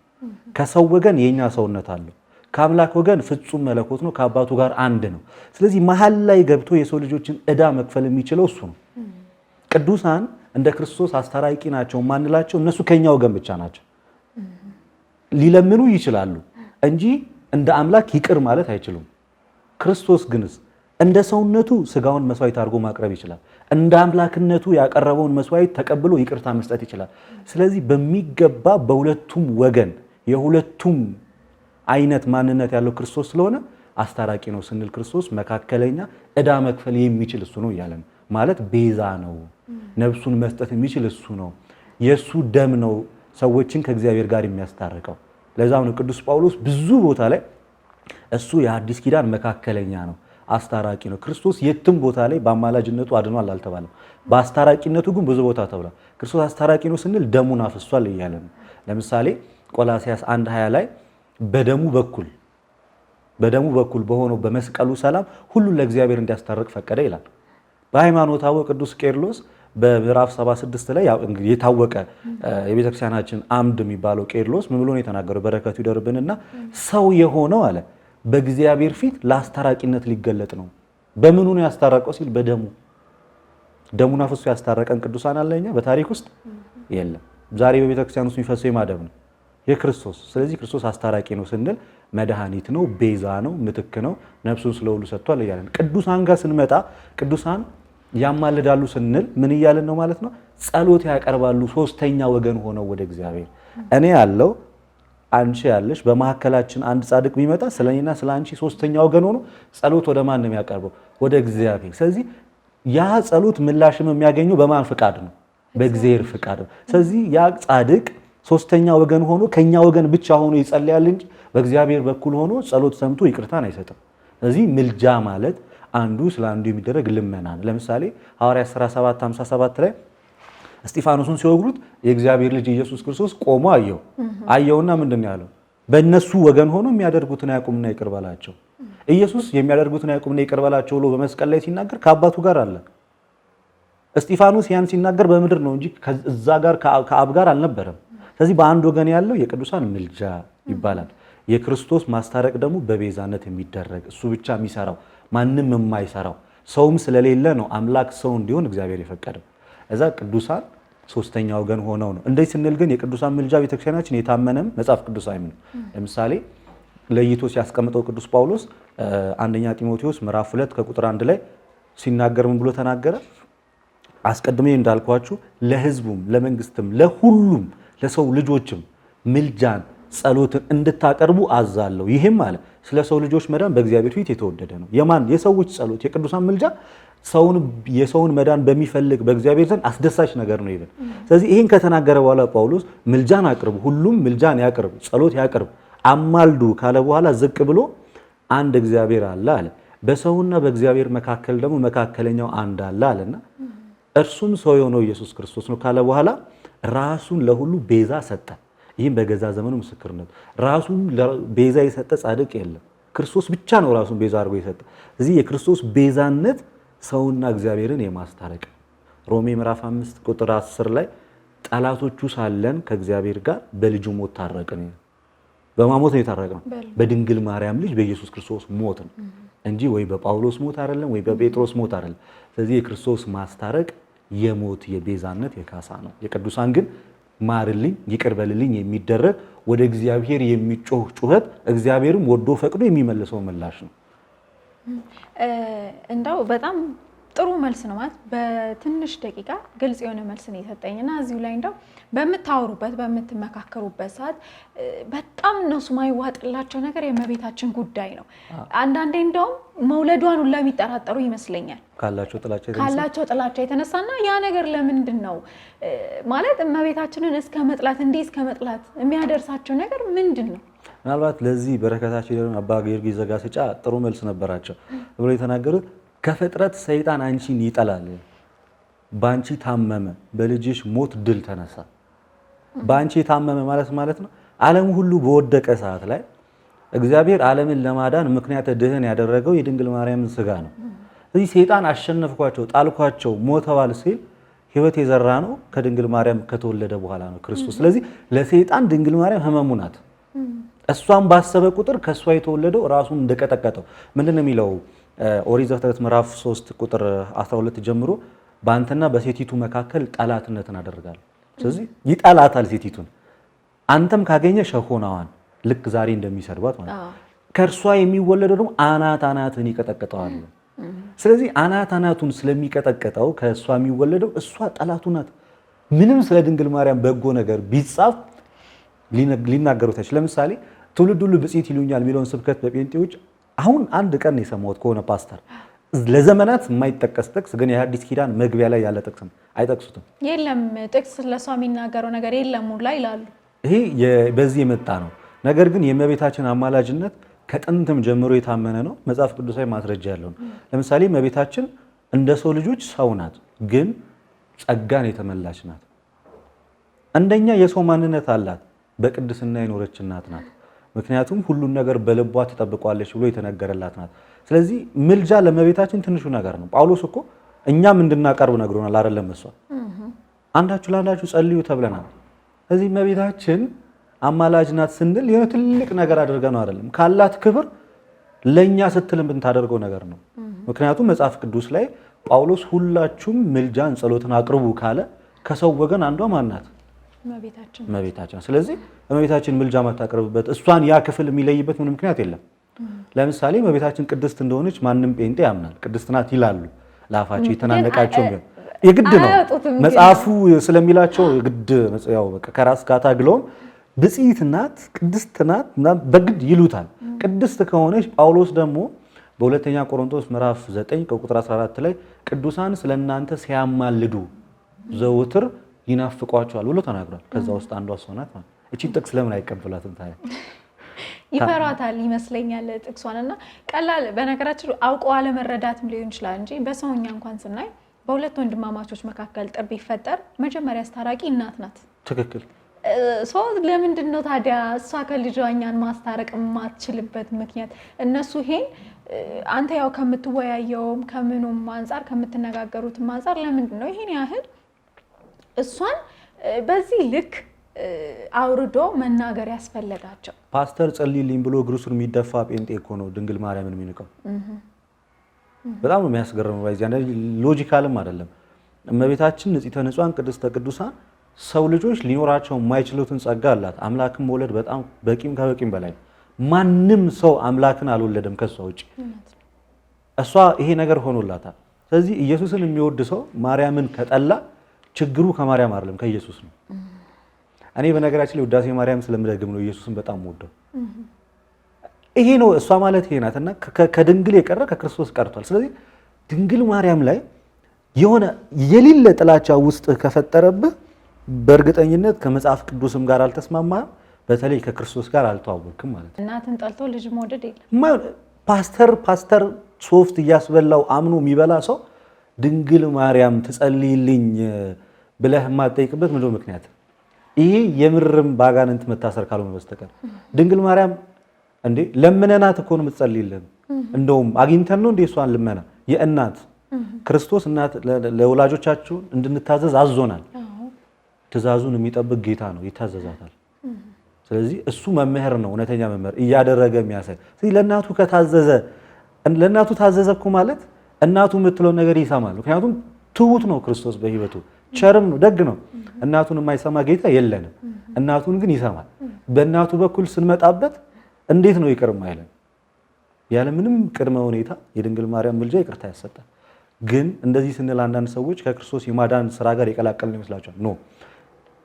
ከሰው ወገን የኛ ሰውነት አለው፣ ከአምላክ ወገን ፍጹም መለኮት ነው፣ ከአባቱ ጋር አንድ ነው። ስለዚህ መሀል ላይ ገብቶ የሰው ልጆችን ዕዳ መክፈል የሚችለው እሱ ነው። ቅዱሳን እንደ ክርስቶስ አስታራቂ ናቸው ማንላቸው እነሱ ከኛ ወገን ብቻ ናቸው። ሊለምኑ ይችላሉ እንጂ እንደ አምላክ ይቅር ማለት አይችሉም። ክርስቶስ ግንስ እንደ ሰውነቱ ስጋውን መስዋዕት አድርጎ ማቅረብ ይችላል። እንደ አምላክነቱ ያቀረበውን መስዋዕት ተቀብሎ ይቅርታ መስጠት ይችላል። ስለዚህ በሚገባ በሁለቱም ወገን የሁለቱም አይነት ማንነት ያለው ክርስቶስ ስለሆነ አስታራቂ ነው ስንል ክርስቶስ መካከለኛ ዕዳ መክፈል የሚችል እሱ ነው እያለን ማለት ቤዛ ነው። ነፍሱን መስጠት የሚችል እሱ ነው። የእሱ ደም ነው ሰዎችን ከእግዚአብሔር ጋር የሚያስታርቀው። ለዛም ነው ቅዱስ ጳውሎስ ብዙ ቦታ ላይ እሱ የአዲስ ኪዳን መካከለኛ ነው፣ አስታራቂ ነው። ክርስቶስ የትም ቦታ ላይ በአማላጅነቱ አድኗል አልተባለም። በአስታራቂነቱ ግን ብዙ ቦታ ተብሏል። ክርስቶስ አስታራቂ ነው ስንል ደሙን አፍሷል እያለን ነው። ለምሳሌ ቆላስይስ 1:20 ላይ በደሙ በኩል በሆነው በመስቀሉ ሰላም ሁሉን ለእግዚአብሔር እንዲያስታርቅ ፈቀደ ይላል። በሃይማኖታዊ ቅዱስ ቄርሎስ በምዕራፍ 76 ላይ የታወቀ የቤተክርስቲያናችን አምድ የሚባለው ቄርሎስ ምን ብሎ ነው የተናገረው? በረከቱ ይደርብንና ሰው የሆነው አለ በእግዚአብሔር ፊት ለአስታራቂነት ሊገለጥ ነው። በምኑ ነው ያስታረቀው ሲል በደሙ። ደሙን አፍሶ ያስታረቀን ቅዱሳን አለኛ በታሪክ ውስጥ የለም። ዛሬ በቤተክርስቲያን ውስጥ የሚፈሰው የማደም ነው የክርስቶስ። ስለዚህ ክርስቶስ አስታራቂ ነው ስንል መድኃኒት ነው፣ ቤዛ ነው፣ ምትክ ነው፣ ነፍሱን ስለሁሉ ሰጥቷል እያለን ቅዱሳን ጋር ስንመጣ ቅዱሳን ያማልዳሉ ስንል ምን እያለን ነው ማለት ነው? ጸሎት ያቀርባሉ ሶስተኛ ወገን ሆነው ወደ እግዚአብሔር። እኔ ያለው አንቺ ያለሽ በመካከላችን አንድ ጻድቅ ቢመጣ ስለኔና ስለ አንቺ ሶስተኛ ወገን ሆኖ ጸሎት ወደ ማን ነው የሚያቀርበው? ወደ እግዚአብሔር። ስለዚህ ያ ጸሎት ምላሽም የሚያገኘው በማን ፍቃድ ነው? በእግዚአብሔር ፍቃድ ነው። ስለዚህ ያ ጻድቅ ሶስተኛ ወገን ሆኖ ከኛ ወገን ብቻ ሆኖ ይጸልያል እንጂ በእግዚአብሔር በኩል ሆኖ ጸሎት ሰምቶ ይቅርታን አይሰጥም። ስለዚህ ምልጃ ማለት አንዱ ስለ አንዱ የሚደረግ ልመና ነው። ለምሳሌ ሐዋርያት ሥራ 7:57 ላይ እስጢፋኖስን ሲወግሩት የእግዚአብሔር ልጅ ኢየሱስ ክርስቶስ ቆሞ አየውና ምንድን ነው ያለው? በእነሱ ወገን ሆኖ የሚያደርጉትን ያቁምና ይቅር በላቸው። ኢየሱስ የሚያደርጉትን ያቁምና ይቅር በላቸው ብሎ በመስቀል ላይ ሲናገር ከአባቱ ጋር አለ። እስጢፋኖስ ያን ሲናገር በምድር ነው እንጂ እዛ ጋር ከአብ ጋር አልነበረም። ስለዚህ በአንድ ወገን ያለው የቅዱሳን ምልጃ ይባላል። የክርስቶስ ማስታረቅ ደግሞ በቤዛነት የሚደረግ እሱ ብቻ የሚሰራው ማንም የማይሰራው ሰውም ስለሌለ ነው አምላክ ሰው እንዲሆን እግዚአብሔር የፈቀደው። እዛ ቅዱሳን ሶስተኛ ወገን ሆነው ነው። እንደዚህ ስንል ግን የቅዱሳን ምልጃ ቤተክርስቲያናችን የታመነም መጽሐፍ ቅዱሳዊም ነው። ለምሳሌ ለይቶ ሲያስቀምጠው ቅዱስ ጳውሎስ አንደኛ ጢሞቴዎስ ምዕራፍ 2 ከቁጥር 1 ላይ ሲናገር ምን ብሎ ተናገረ? አስቀድሜ እንዳልኳችሁ ለሕዝቡም ለመንግስትም ለሁሉም ለሰው ልጆችም ምልጃን ጸሎትን እንድታቀርቡ አዛለሁ። ይህም አለ ስለ ሰው ልጆች መዳን በእግዚአብሔር ፊት የተወደደ ነው። የማን የሰዎች ጸሎት የቅዱሳን ምልጃ የሰውን መዳን በሚፈልግ በእግዚአብሔር ዘንድ አስደሳች ነገር ነው ይላል። ስለዚህ ይህን ከተናገረ በኋላ ጳውሎስ ምልጃን አቅርቡ፣ ሁሉም ምልጃን ያቅርብ፣ ጸሎት ያቅርብ፣ አማልዱ ካለ በኋላ ዝቅ ብሎ አንድ እግዚአብሔር አለ አለ። በሰውና በእግዚአብሔር መካከል ደግሞ መካከለኛው አንድ አለ አለና እርሱም ሰው የሆነው ኢየሱስ ክርስቶስ ነው ካለ በኋላ ራሱን ለሁሉ ቤዛ ሰጠ። ይህም በገዛ ዘመኑ ምስክርነት። ራሱን ቤዛ የሰጠ ጻድቅ የለም። ክርስቶስ ብቻ ነው ራሱን ቤዛ አድርጎ የሰጠ። እዚህ የክርስቶስ ቤዛነት ሰውና እግዚአብሔርን የማስታረቅ ሮሜ ምዕራፍ 5 ቁጥር 10 ላይ ጠላቶቹ ሳለን ከእግዚአብሔር ጋር በልጁ ሞት ታረቅን። በማሞት ነው የታረቅነው፣ በድንግል ማርያም ልጅ በኢየሱስ ክርስቶስ ሞት ነው እንጂ ወይ በጳውሎስ ሞት አይደለም፣ ወይ በጴጥሮስ ሞት አይደለም። ስለዚህ የክርስቶስ ማስታረቅ የሞት የቤዛነት የካሳ ነው። የቅዱሳን ግን ማርልኝ ይቅር በልልኝ የሚደረግ ወደ እግዚአብሔር የሚጮህ ጩኸት እግዚአብሔርም ወዶ ፈቅዶ የሚመልሰው ምላሽ ነው። እንዳው በጣም ጥሩ መልስ ነው ማለት በትንሽ ደቂቃ ግልጽ የሆነ መልስ ነው የሰጠኝና እዚሁ ላይ እንዳው በምታወሩበት በምትመካከሩበት ሰዓት በጣም እነሱ ማይዋጥላቸው ነገር የእመቤታችን ጉዳይ ነው። አንዳንዴ እንደውም መውለዷን ሁላ የሚጠራጠሩ ይመስለኛል ካላቸው ጥላቻ የተነሳና ያ ነገር ለምንድን ነው ማለት እመቤታችንን እስከ መጥላት እስከ መጥላት የሚያደርሳቸው ነገር ምንድን ነው? ምናልባት ለዚህ በረከታችን አባ ጊዮርጊስ ዘጋስጫ ጥሩ መልስ ነበራቸው ብሎ የተናገሩት ከፍጥረት ሰይጣን አንቺን ይጠላል፣ በአንቺ ታመመ፣ በልጅሽ ሞት ድል ተነሳ። በአንቺ ታመመ ማለት ነው ዓለም ሁሉ በወደቀ ሰዓት ላይ እግዚአብሔር ዓለምን ለማዳን ምክንያት ድህን ያደረገው የድንግል ማርያምን ስጋ ነው። እዚህ ሰይጣን አሸነፍኳቸው፣ ጣልኳቸው፣ ሞተዋል ሲል ህይወት የዘራ ነው ከድንግል ማርያም ከተወለደ በኋላ ነው ክርስቶስ። ስለዚህ ለሰይጣን ድንግል ማርያም ህመሙ ናት፣ እሷን ባሰበ ቁጥር ከሷ የተወለደው ራሱን እንደቀጠቀጠው ምንድነው የሚለው ኦሪት ዘፍጥረት ምዕራፍ 3 ቁጥር 12 ጀምሮ በአንተና በሴቲቱ መካከል ጠላትነትን አደርጋለሁ። ስለዚህ ይጠላታል ሴቲቱን። አንተም ካገኘ ሸሆናዋን ልክ ዛሬ እንደሚሰድባት ማለት ከእርሷ የሚወለደው ደግሞ አናትን ይቀጠቅጠዋል። ስለዚህ አናቱን ስለሚቀጠቅጠው ከእሷ የሚወለደው እሷ ጠላቱ ናት። ምንም ስለ ድንግል ማርያም በጎ ነገር ቢጻፍ ሊናገሩት አይችልም። ለምሳሌ ትውልድ ሁሉ ብፅዕት ይሉኛል የሚለውን ስብከት በጴንጤዎች አሁን አንድ ቀን የሰማሁት ከሆነ ፓስተር ለዘመናት የማይጠቀስ ጥቅስ ግን የሐዲስ ኪዳን መግቢያ ላይ ያለ ጥቅስ አይጠቅሱትም። የለም ጥቅስ ለሷ የሚናገረው ነገር የለም ሁላ ይላሉ። ይሄ በዚህ የመጣ ነው። ነገር ግን የእመቤታችን አማላጅነት ከጥንትም ጀምሮ የታመነ ነው። መጽሐፍ ቅዱሳዊ ማስረጃ ያለው ነው። ለምሳሌ እመቤታችን እንደ ሰው ልጆች ሰው ናት፣ ግን ጸጋን የተመላች ናት። እንደኛ የሰው ማንነት አላት፣ በቅድስና የኖረች እናት ናት። ምክንያቱም ሁሉን ነገር በልቧ ትጠብቋለች ብሎ የተነገረላት ናት። ስለዚህ ምልጃ ለእመቤታችን ትንሹ ነገር ነው። ጳውሎስ እኮ እኛም እንድናቀርብ ነግሮናል አይደለም? እሷ አንዳችሁ ለአንዳችሁ ጸልዩ ተብለናል። ስለዚህ እመቤታችን አማላጅ ናት ስንል የሆነ ትልቅ ነገር አድርገ ነው አይደለም። ካላት ክብር ለኛ ስትል የምታደርገው ነገር ነው። ምክንያቱም መጽሐፍ ቅዱስ ላይ ጳውሎስ ሁላችሁም ምልጃን ጸሎትን አቅርቡ ካለ ከሰው ወገን አንዷ ማናት? እመቤታችን። ስለዚህ እመቤታችን ምልጃ ማታቀርብበት እሷን ያ ክፍል የሚለይበት ምንም ምክንያት የለም። ለምሳሌ እመቤታችን ቅድስት እንደሆነች ማንም ጴንጤ ያምናል። ቅድስት ናት ይላሉ ለአፋቸው የተናነቃቸው የግድ ነው መጽሐፉ ስለሚላቸው ግድ ያው ከራስ ጋር ታግለውም ብፅዕት ናት ቅድስት ናት በግድ ይሉታል። ቅድስት ከሆነች ጳውሎስ ደግሞ በሁለተኛ ቆሮንቶስ ምዕራፍ 9 ቁጥር 14 ላይ ቅዱሳን ስለእናንተ ሲያማልዱ ዘውትር ይናፍቋቸዋል ብሎ ተናግሯል። ከዛ ውስጥ አንዷ እሷ ናት ማለት። እቺን ጥቅስ ለምን አይቀበላትም ታዲያ? ይፈራታል ይመስለኛል ጥቅሷንና ቀላል በነገራችን አውቀው አለመረዳትም ሊሆን ይችላል እንጂ በሰውኛ እንኳን ስናይ በሁለት ወንድማማቾች መካከል ጥብ ቢፈጠር መጀመሪያ አስታራቂ እናት ናት። ትክክል። ለምንድን ነው ታዲያ እሷ ከልጇ እኛን ማስታረቅ የማትችልበት ምክንያት? እነሱ ይሄን አንተ ያው ከምትወያየውም ከምኑም አንጻር ከምትነጋገሩትም አንጻር ለምንድን ነው ይሄን ያህል እሷን በዚህ ልክ አውርዶ መናገር ያስፈለጋቸው? ፓስተር ጸልይልኝ ብሎ እግሩ ስር የሚደፋ ጴንጤ እኮ ነው ድንግል ማርያምን የሚንቀው። በጣም ነው የሚያስገርመው። ባይዚያ ሎጂካልም አይደለም። እመቤታችን ንጽሕተ ንጹሐን ቅድስተ ቅዱሳን ሰው ልጆች ሊኖራቸው የማይችሉትን ጸጋ አላት። አምላክን መውለድ በጣም በቂም ከበቂም በላይ። ማንም ሰው አምላክን አልወለደም ከሷ ውጪ። እሷ ይሄ ነገር ሆኖላታል። ስለዚህ ኢየሱስን የሚወድ ሰው ማርያምን ከጠላ ችግሩ ከማርያም አይደለም ከኢየሱስ ነው። እኔ በነገራችን ላይ ውዳሴ ማርያም ስለምደግም ነው ኢየሱስን በጣም ወደው። ይሄ ነው እሷ ማለት ይሄ ናትና ከድንግል የቀረ ከክርስቶስ ቀርቷል። ስለዚህ ድንግል ማርያም ላይ የሆነ የሌለ ጥላቻ ውስጥ ከፈጠረብህ በእርግጠኝነት ከመጽሐፍ ቅዱስም ጋር አልተስማማህም፣ በተለይ ከክርስቶስ ጋር አልተዋወቅም ማለት ነው። እናትን ጠልቶ ልጅ መውደድ የለም። ፓስተር ሶፍት እያስበላው አምኖ የሚበላ ሰው ድንግል ማርያም ትጸልይልኝ ብለህ የማትጠይቅበት ምንድነው ምክንያት? ይሄ የምርም ባጋንንት መታሰር ካልሆነ በስተቀር ድንግል ማርያም እንዴ ለምነናት እኮ ነው የምትጸልይልን። እንደውም አግኝተን ነው እንዴ እሷን ልመና የእናት ክርስቶስ እናት ለወላጆቻችሁ እንድንታዘዝ አዞናል። ትእዛዙን የሚጠብቅ ጌታ ነው፣ ይታዘዛታል። ስለዚህ እሱ መምህር ነው፣ እውነተኛ መምህር እያደረገ የሚያሳይ። ስለዚህ ለእናቱ ከታዘዘ ለእናቱ ታዘዘ እኮ ማለት እናቱ የምትለው ነገር ይሰማል። ምክንያቱም ትሁት ነው ክርስቶስ በህይወቱ ቸርም ነው፣ ደግ ነው። እናቱን የማይሰማ ጌታ የለንም። እናቱን ግን ይሰማል። በእናቱ በኩል ስንመጣበት እንዴት ነው ይቅር የማይለን? ያለ ምንም ቅድመ ሁኔታ የድንግል ማርያም ምልጃ ይቅርታ ያሰጣል። ግን እንደዚህ ስንል አንዳንድ ሰዎች ከክርስቶስ የማዳን ስራ ጋር የቀላቀልን ይመስላቸዋል። ኖ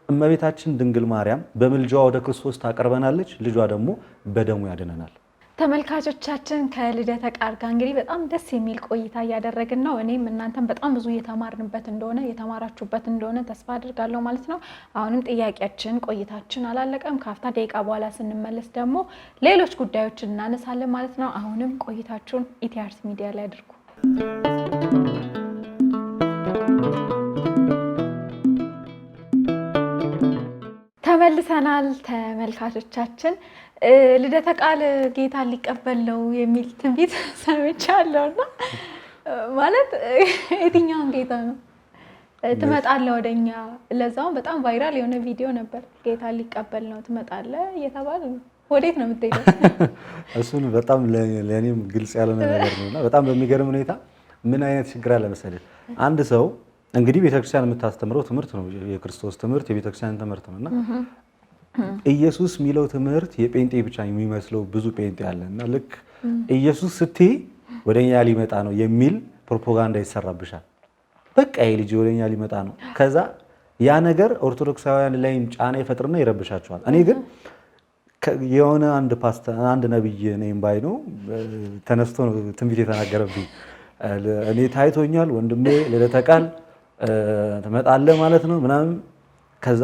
እመቤታችን ድንግል ማርያም በምልጃዋ ወደ ክርስቶስ ታቀርበናለች፣ ልጇ ደግሞ በደሙ ያድነናል። ተመልካቾቻችን ከልደተ ቃል ጋር እንግዲህ በጣም ደስ የሚል ቆይታ እያደረግን ነው። እኔም እናንተም በጣም ብዙ የተማርንበት እንደሆነ የተማራችሁበት እንደሆነ ተስፋ አድርጋለሁ ማለት ነው። አሁንም ጥያቄያችን ቆይታችን አላለቀም። ከአፍታ ደቂቃ በኋላ ስንመለስ ደግሞ ሌሎች ጉዳዮችን እናነሳለን ማለት ነው። አሁንም ቆይታችሁን ኢቲአርት ሚዲያ ላይ አድርጉ። ተመልሰናል ተመልካቾቻችን። ልደተ ቃል ጌታ ሊቀበል ነው የሚል ትንቢት ሰምቻለሁና ማለት የትኛውን ጌታ ነው? ትመጣለህ ወደኛ። ለዛውም በጣም ቫይራል የሆነ ቪዲዮ ነበር። ጌታ ሊቀበል ነው ትመጣለህ እየተባለ ነው። ወዴት ነው የምትሄደው? እሱን በጣም ለእኔም ግልጽ ያለ ነገር ነውና በጣም በሚገርም ሁኔታ ምን አይነት ችግር አለ መሰለህ። አንድ ሰው እንግዲህ ቤተክርስቲያን የምታስተምረው ትምህርት ነው፣ የክርስቶስ ትምህርት የቤተክርስቲያን ትምህርት ነውና ኢየሱስ የሚለው ትምህርት የጴንጤ ብቻ የሚመስለው ብዙ ጴንጤ አለና ልክ ኢየሱስ ስትይ ወደኛ ሊመጣ ነው የሚል ፕሮፓጋንዳ ይሰራብሻል። በቃ ይሄ ልጅ ወደኛ ሊመጣ ነው። ከዛ ያ ነገር ኦርቶዶክሳውያን ላይም ጫና ይፈጥርና ይረብሻቸዋል። እኔ ግን የሆነ አንድ ፓስተር አንድ ነብይ ነኝ ባይ ነው ተነስቶ ነው ትንቢት የተናገረብኝ። እኔ ታይቶኛል ወንድሜ ልደተ ቃል ትመጣለህ ማለት ነው ምናምን። ከዛ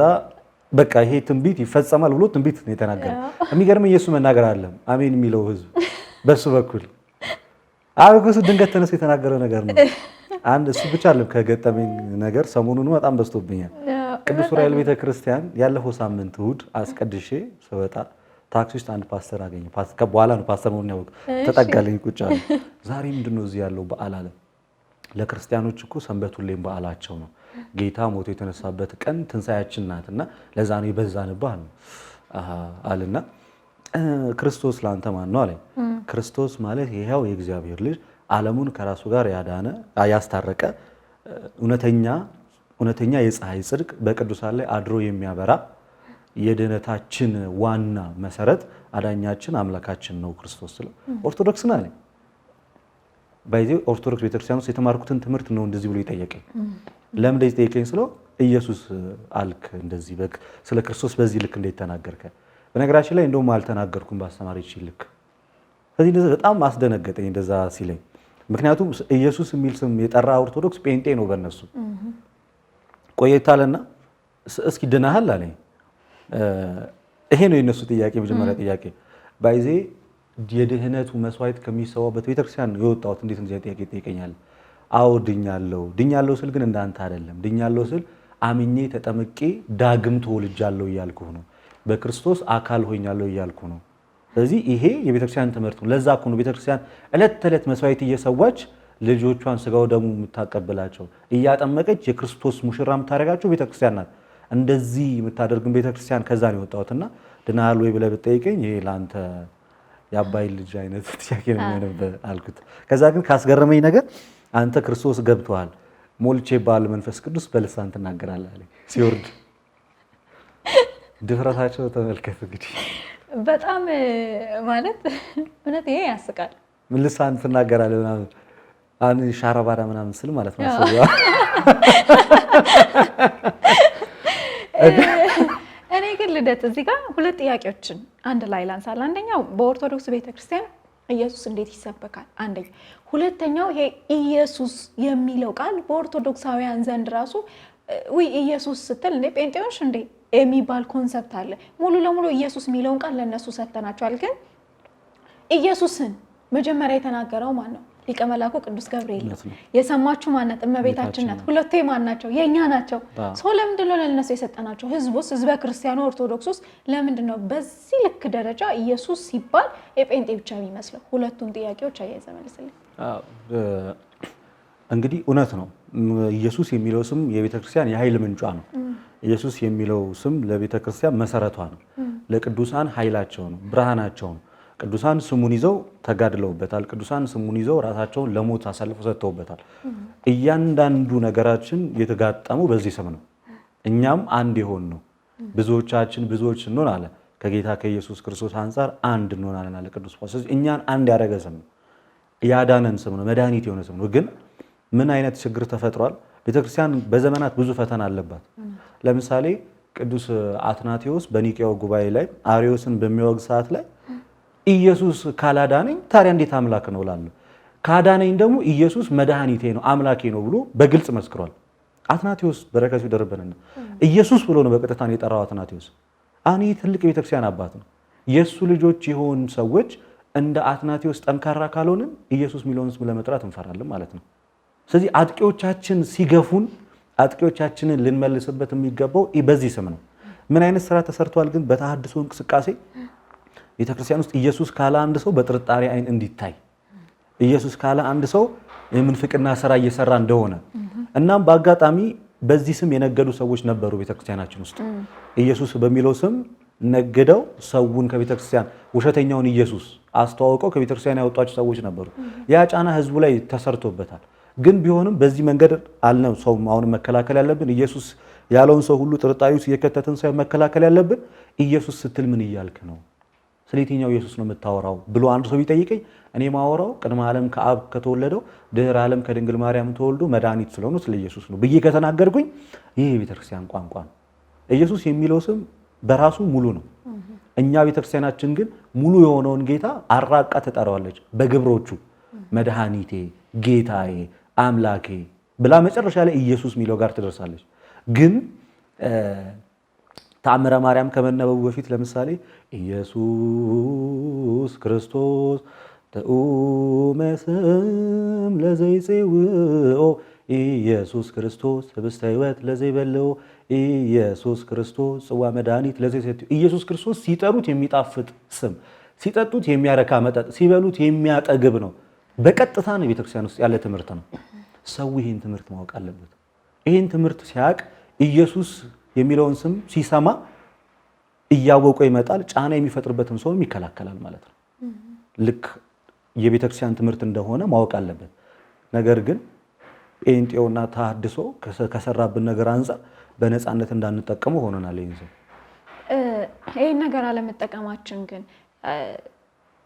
በቃ ይሄ ትንቢት ይፈጸማል ብሎ ትንቢት ነው የተናገረው። የሚገርም ኢየሱስ መናገር አለም አሜን የሚለው ህዝብ በሱ በኩል አብኩስ ድንገት ተነስቶ የተናገረው ነገር ነው። አንድ እሱ ብቻ አይደለም ከገጠመኝ ነገር ሰሞኑን በጣም በዝቶብኛል። ቅዱስ ዑራኤል ቤተክርስቲያን ያለፈው ሳምንት እሑድ አስቀድሼ ስወጣ ታክሲ ውስጥ አንድ ፓስተር አገኘ። በኋላ ነው ፓስተር መሆኑን ያወቅሁት። ተጠጋልኝ ቁጭ አለ። ዛሬ ምንድነው እዚህ ያለው በዓል አለ። ለክርስቲያኖች እኮ ሰንበት ሁሌም በዓላቸው ነው። ጌታ ሞቶ የተነሳበት ቀን ትንሣኤያችን ናትና ለዛ ነው የበዛንብህ አለና ክርስቶስ ለአንተ ማን ነው አለኝ። ክርስቶስ ማለት ይሄው የእግዚአብሔር ልጅ ዓለሙን ከራሱ ጋር ያዳነ ያስታረቀ እውነተኛ የፀሐይ ጽድቅ በቅዱሳን ላይ አድሮ የሚያበራ የድነታችን ዋና መሰረት አዳኛችን አምላካችን ነው ክርስቶስ ስለ ኦርቶዶክስ ነኝ አለኝ። ባይዘው ኦርቶዶክስ ቤተክርስቲያን ውስጥ የተማርኩትን ትምህርት ነው እንደዚህ ብሎ ይጠየቀኝ። ለምን እንደዚህ ጠየቀኝ ስለው ኢየሱስ አልክ እንደዚህ ስለ ክርስቶስ በዚህ ልክ እንዴት ተናገርከ? በነገራችን ላይ እንደውም አልተናገርኩም ባስተማሪች ልክ። ስለዚህ እንደዛ በጣም አስደነገጠኝ እንደዛ ሲለኝ። ምክንያቱም ኢየሱስ የሚል ስም የጠራ ኦርቶዶክስ ጴንጤ ነው በእነሱ። ቆየታለና እስኪ ድናሃል አለኝ። ይሄ ነው የነሱ ጥያቄ፣ መጀመሪያ ጥያቄ ባይዜ የድህነቱ መስዋዕት ከሚሰዋበት ቤተክርስቲያን የወጣሁት እንዴት እንደዚህ ጥያቄ ይጠይቀኛል? አዎ ድኛለሁ ስል ግን እንዳንተ አይደለም። ድኛለሁ ስል አምኜ ተጠምቄ ዳግም ተወልጃለሁ እያልኩ ነው። በክርስቶስ አካል ሆኛለሁ እያልኩ ነው። ስለዚህ ይሄ የቤተክርስቲያን ትምህርት ነው። ለዛ እኮ ነው ቤተክርስቲያን ዕለት ተዕለት መስዋዕት እየሰዋች ልጆቿን ስጋው ደሙ የምታቀብላቸው፣ እያጠመቀች የክርስቶስ ሙሽራ የምታደርጋቸው ቤተክርስቲያን ናት። እንደዚህ የምታደርግን ቤተክርስቲያን ከዛ ነው የወጣሁትና ድናሃል ወይ ብለህ ብትጠይቀኝ ይሄ ለአንተ የአባይ ልጅ አይነት ጥያቄ ነው የሚሆንብህ አልኩት። ከዛ ግን ካስገረመኝ ነገር አንተ ክርስቶስ ገብቶሃል ሞልቼ ባል መንፈስ ቅዱስ በልሳን ትናገራለህ አለኝ ሲወርድ። ድፍረታቸው ተመልከት እንግዲህ። በጣም ማለት እውነት ይሄ ያስቃል። ምን ልሳን ትናገራለህ ምናምን አን ሻራባራ ምናምን ስል ማለት ነው። እኔ ግን ልደት እዚህ ጋር ሁለት ጥያቄዎችን አንድ ላይ ላንሳል። አንደኛው በኦርቶዶክስ ቤተክርስቲያን ኢየሱስ እንዴት ይሰበካል? አንደኛው። ሁለተኛው ይሄ ኢየሱስ የሚለው ቃል በኦርቶዶክሳውያን ዘንድ ራሱ ወይ ኢየሱስ ስትል እንደ ጴንጤዎች እንደ የሚባል ኮንሰፕት አለ። ሙሉ ለሙሉ ኢየሱስ የሚለውን ቃል ለነሱ ሰጥተናቸዋል። ግን ኢየሱስን መጀመሪያ የተናገረው ማን ነው? ሊቀ መላኩ ቅዱስ ገብርኤል ነው። የሰማችሁ ማናት? እመቤታችን ናት። ሁለቱ ማን ናቸው? የኛ ናቸው። ሰው ለምንድን ነው ለነሱ የሰጠናቸው? ህዝበ ክርስቲያኑ ኦርቶዶክስ ውስጥ ለምንድን ነው በዚህ ልክ ደረጃ ኢየሱስ ሲባል የጴንጤ ብቻ የሚመስለው? ሁለቱን ጥያቄዎች አያይዘ መልስልኝ። እንግዲህ እውነት ነው። ኢየሱስ የሚለው ስም የቤተክርስቲያን የኃይል ምንጯ ነው። ኢየሱስ የሚለው ስም ለቤተክርስቲያን መሰረቷ ነው። ለቅዱሳን ኃይላቸው ነው፣ ብርሃናቸው ነው። ቅዱሳን ስሙን ይዘው ተጋድለውበታል። ቅዱሳን ስሙን ይዘው ራሳቸውን ለሞት አሳልፈው ሰጥተውበታል። እያንዳንዱ ነገራችን የተጋጠመው በዚህ ስም ነው። እኛም አንድ የሆን ነው። ብዙዎች እንሆን አለ ከጌታ ከኢየሱስ ክርስቶስ አንጻር አንድ እንሆናለን አለ ቅዱስ ጳውሎስ። እኛን አንድ ያደረገ ስም ነው። ያዳነን ስም ነው። መድኃኒት የሆነ ስም ነው። ግን ምን አይነት ችግር ተፈጥሯል? ቤተክርስቲያን በዘመናት ብዙ ፈተና አለባት። ለምሳሌ ቅዱስ አትናቴዎስ በኒቄው ጉባኤ ላይ አርዮስን በሚወግ ሰዓት ላይ ኢየሱስ ካላዳነኝ ታዲያ እንዴት አምላክ ነው እላለሁ? ካዳነኝ ደግሞ ኢየሱስ መድኃኒቴ ነው አምላኬ ነው ብሎ በግልጽ መስክሯል። አትናቴዎስ በረከቱ ይደርብንና ኢየሱስ ብሎ ነው በቀጥታ የጠራው አትናቴዎስ። አሁን ይህ ትልቅ ቤተክርስቲያን አባት ነው። የእሱ ልጆች የሆኑ ሰዎች እንደ አትናቴዎስ ጠንካራ ካልሆንን ኢየሱስ የሚለውን ስም ለመጥራት እንፈራለን ማለት ነው። ስለዚህ አጥቂዎቻችን ሲገፉን አጥቂዎቻችንን ልንመልስበት የሚገባው በዚህ ስም ነው። ምን አይነት ስራ ተሰርቷል ግን በተሐድሶ እንቅስቃሴ ቤተክርስቲያን ውስጥ ኢየሱስ ካለ አንድ ሰው በጥርጣሬ አይን እንዲታይ፣ ኢየሱስ ካለ አንድ ሰው የምንፍቅና ስራ እየሰራ እንደሆነ እናም በአጋጣሚ በዚህ ስም የነገዱ ሰዎች ነበሩ ቤተክርስቲያናችን ውስጥ። ኢየሱስ በሚለው ስም ነግደው ሰውን ከቤተክርስቲያን ውሸተኛውን ኢየሱስ አስተዋውቀው ከቤተክርስቲያን ያወጧቸው ሰዎች ነበሩ። ያ ጫና ህዝቡ ላይ ተሰርቶበታል። ግን ቢሆንም በዚህ መንገድ አልነው ሰው አሁን መከላከል ያለብን ኢየሱስ ያለውን ሰው ሁሉ ጥርጣሬ ውስጥ እየከተትን ሳይሆን መከላከል ያለብን ኢየሱስ ስትል ምን እያልክ ነው? ስለየትኛው ኢየሱስ ነው የምታወራው ብሎ አንድ ሰው ቢጠይቀኝ እኔ ማወራው ቅድመ ዓለም ከአብ ከተወለደው ድህረ ዓለም ከድንግል ማርያም ተወልዶ መድኃኒት ስለሆነ ስለ ኢየሱስ ነው ብዬ ከተናገርኩኝ ይህ የቤተክርስቲያን ቋንቋ ነው። ኢየሱስ የሚለው ስም በራሱ ሙሉ ነው። እኛ ቤተክርስቲያናችን ግን ሙሉ የሆነውን ጌታ አራቃ ትጠራዋለች በግብሮቹ መድኃኒቴ፣ ጌታዬ፣ አምላኬ ብላ መጨረሻ ላይ ኢየሱስ የሚለው ጋር ትደርሳለች። ግን ተአምረ ማርያም ከመነበቡ በፊት ለምሳሌ ኢየሱስ ክርስቶስ ጥዑመ ስም ለዘይጼውኦ ኢየሱስ ክርስቶስ ህብስተ ሕይወት ለዘይበልዖ ኢየሱስ ክርስቶስ ጽዋ መድኃኒት ለዘይሰትዮ ኢየሱስ ክርስቶስ ሲጠሩት የሚጣፍጥ ስም፣ ሲጠጡት የሚያረካ መጠጥ፣ ሲበሉት የሚያጠግብ ነው። በቀጥታ ነው ቤተክርስቲያን ውስጥ ያለ ትምህርት ነው። ሰው ይህን ትምህርት ማወቅ አለበት። ይህን ትምህርት ሲያውቅ ኢየሱስ የሚለውን ስም ሲሰማ እያወቀው ይመጣል። ጫና የሚፈጥርበትን ሰውም ይከላከላል ማለት ነው። ልክ የቤተክርስቲያን ትምህርት እንደሆነ ማወቅ አለበት። ነገር ግን ጴንጤውና ተሐድሶ ከሰራብን ነገር አንፃር በነፃነት እንዳንጠቀመው ሆነናል። ይህን ነገር አለመጠቀማችን ግን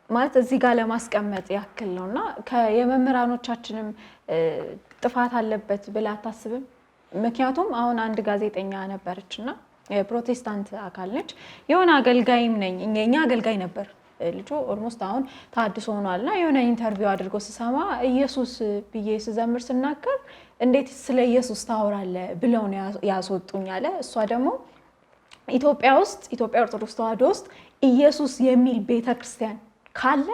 ማለት እዚህ ጋር ለማስቀመጥ ያክል ነውና የመምህራኖቻችንም ጥፋት አለበት ብለህ አታስብም? ምክንያቱም አሁን አንድ ጋዜጠኛ ነበረችና የፕሮቴስታንት አካል ነች። የሆነ አገልጋይም ነኝ የኛ አገልጋይ ነበር ልጁ ኦልሞስት አሁን ተሐድሶ ሆኗልና የሆነ ኢንተርቪው አድርጎ ስሰማ ኢየሱስ ብዬ ስዘምር ስናገር እንዴት ስለ ኢየሱስ ታወራለህ ብለው ነው ያስወጡኝ አለ። እሷ ደግሞ ኢትዮጵያ ኦርቶዶክስ ተዋሕዶ ውስጥ ኢየሱስ የሚል ቤተክርስቲያን ካለ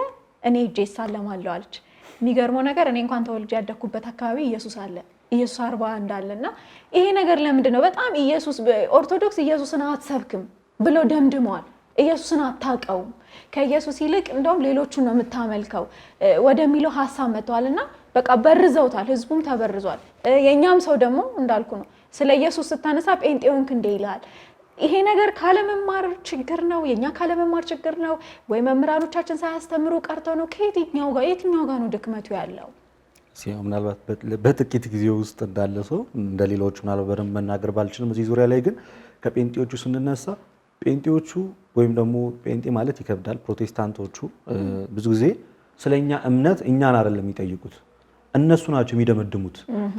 እኔ እጄ ሳለማለሁ አለች። የሚገርመው ነገር እኔ እንኳን ተወልጄ ያደኩበት አካባቢ ኢየሱስ አለ፣ ኢየሱስ 41 አለና ይሄ ነገር ለምንድን ነው በጣም ኢየሱስ ኦርቶዶክስ ኢየሱስን አትሰብክም ብሎ ደምድመዋል። ኢየሱስን አታውቀውም፣ ከኢየሱስ ይልቅ እንደውም ሌሎቹን ነው የምታመልከው ወደሚለው ሀሳብ መጥተዋልና በቃ በርዘውታል። ህዝቡም ተበርዟል። የኛም ሰው ደግሞ እንዳልኩ ነው ስለ ኢየሱስ ስታነሳ ጴንጤውንክ እንደ ይላል። ይሄ ነገር ካለመማር ችግር ነው፣ የኛ ካለመማር ችግር ነው ወይ መምህራኖቻችን ሳያስተምሩ ቀርተው ነው? ከየትኛው ጋር ነው ድክመቱ ያለው? ሲያው ምናልባት በጥቂት ጊዜ ውስጥ እንዳለ ሰው እንደሌሎቹ ምናልባት በደንብ መናገር ባልችልም እዚህ ዙሪያ ላይ ግን ከጴንጤዎቹ ስንነሳ ጴንጤዎቹ ወይም ደግሞ ጴንጤ ማለት ይከብዳል። ፕሮቴስታንቶቹ ብዙ ጊዜ ስለኛ እምነት እኛን አይደለም የሚጠይቁት፣ እነሱ ናቸው የሚደመድሙት።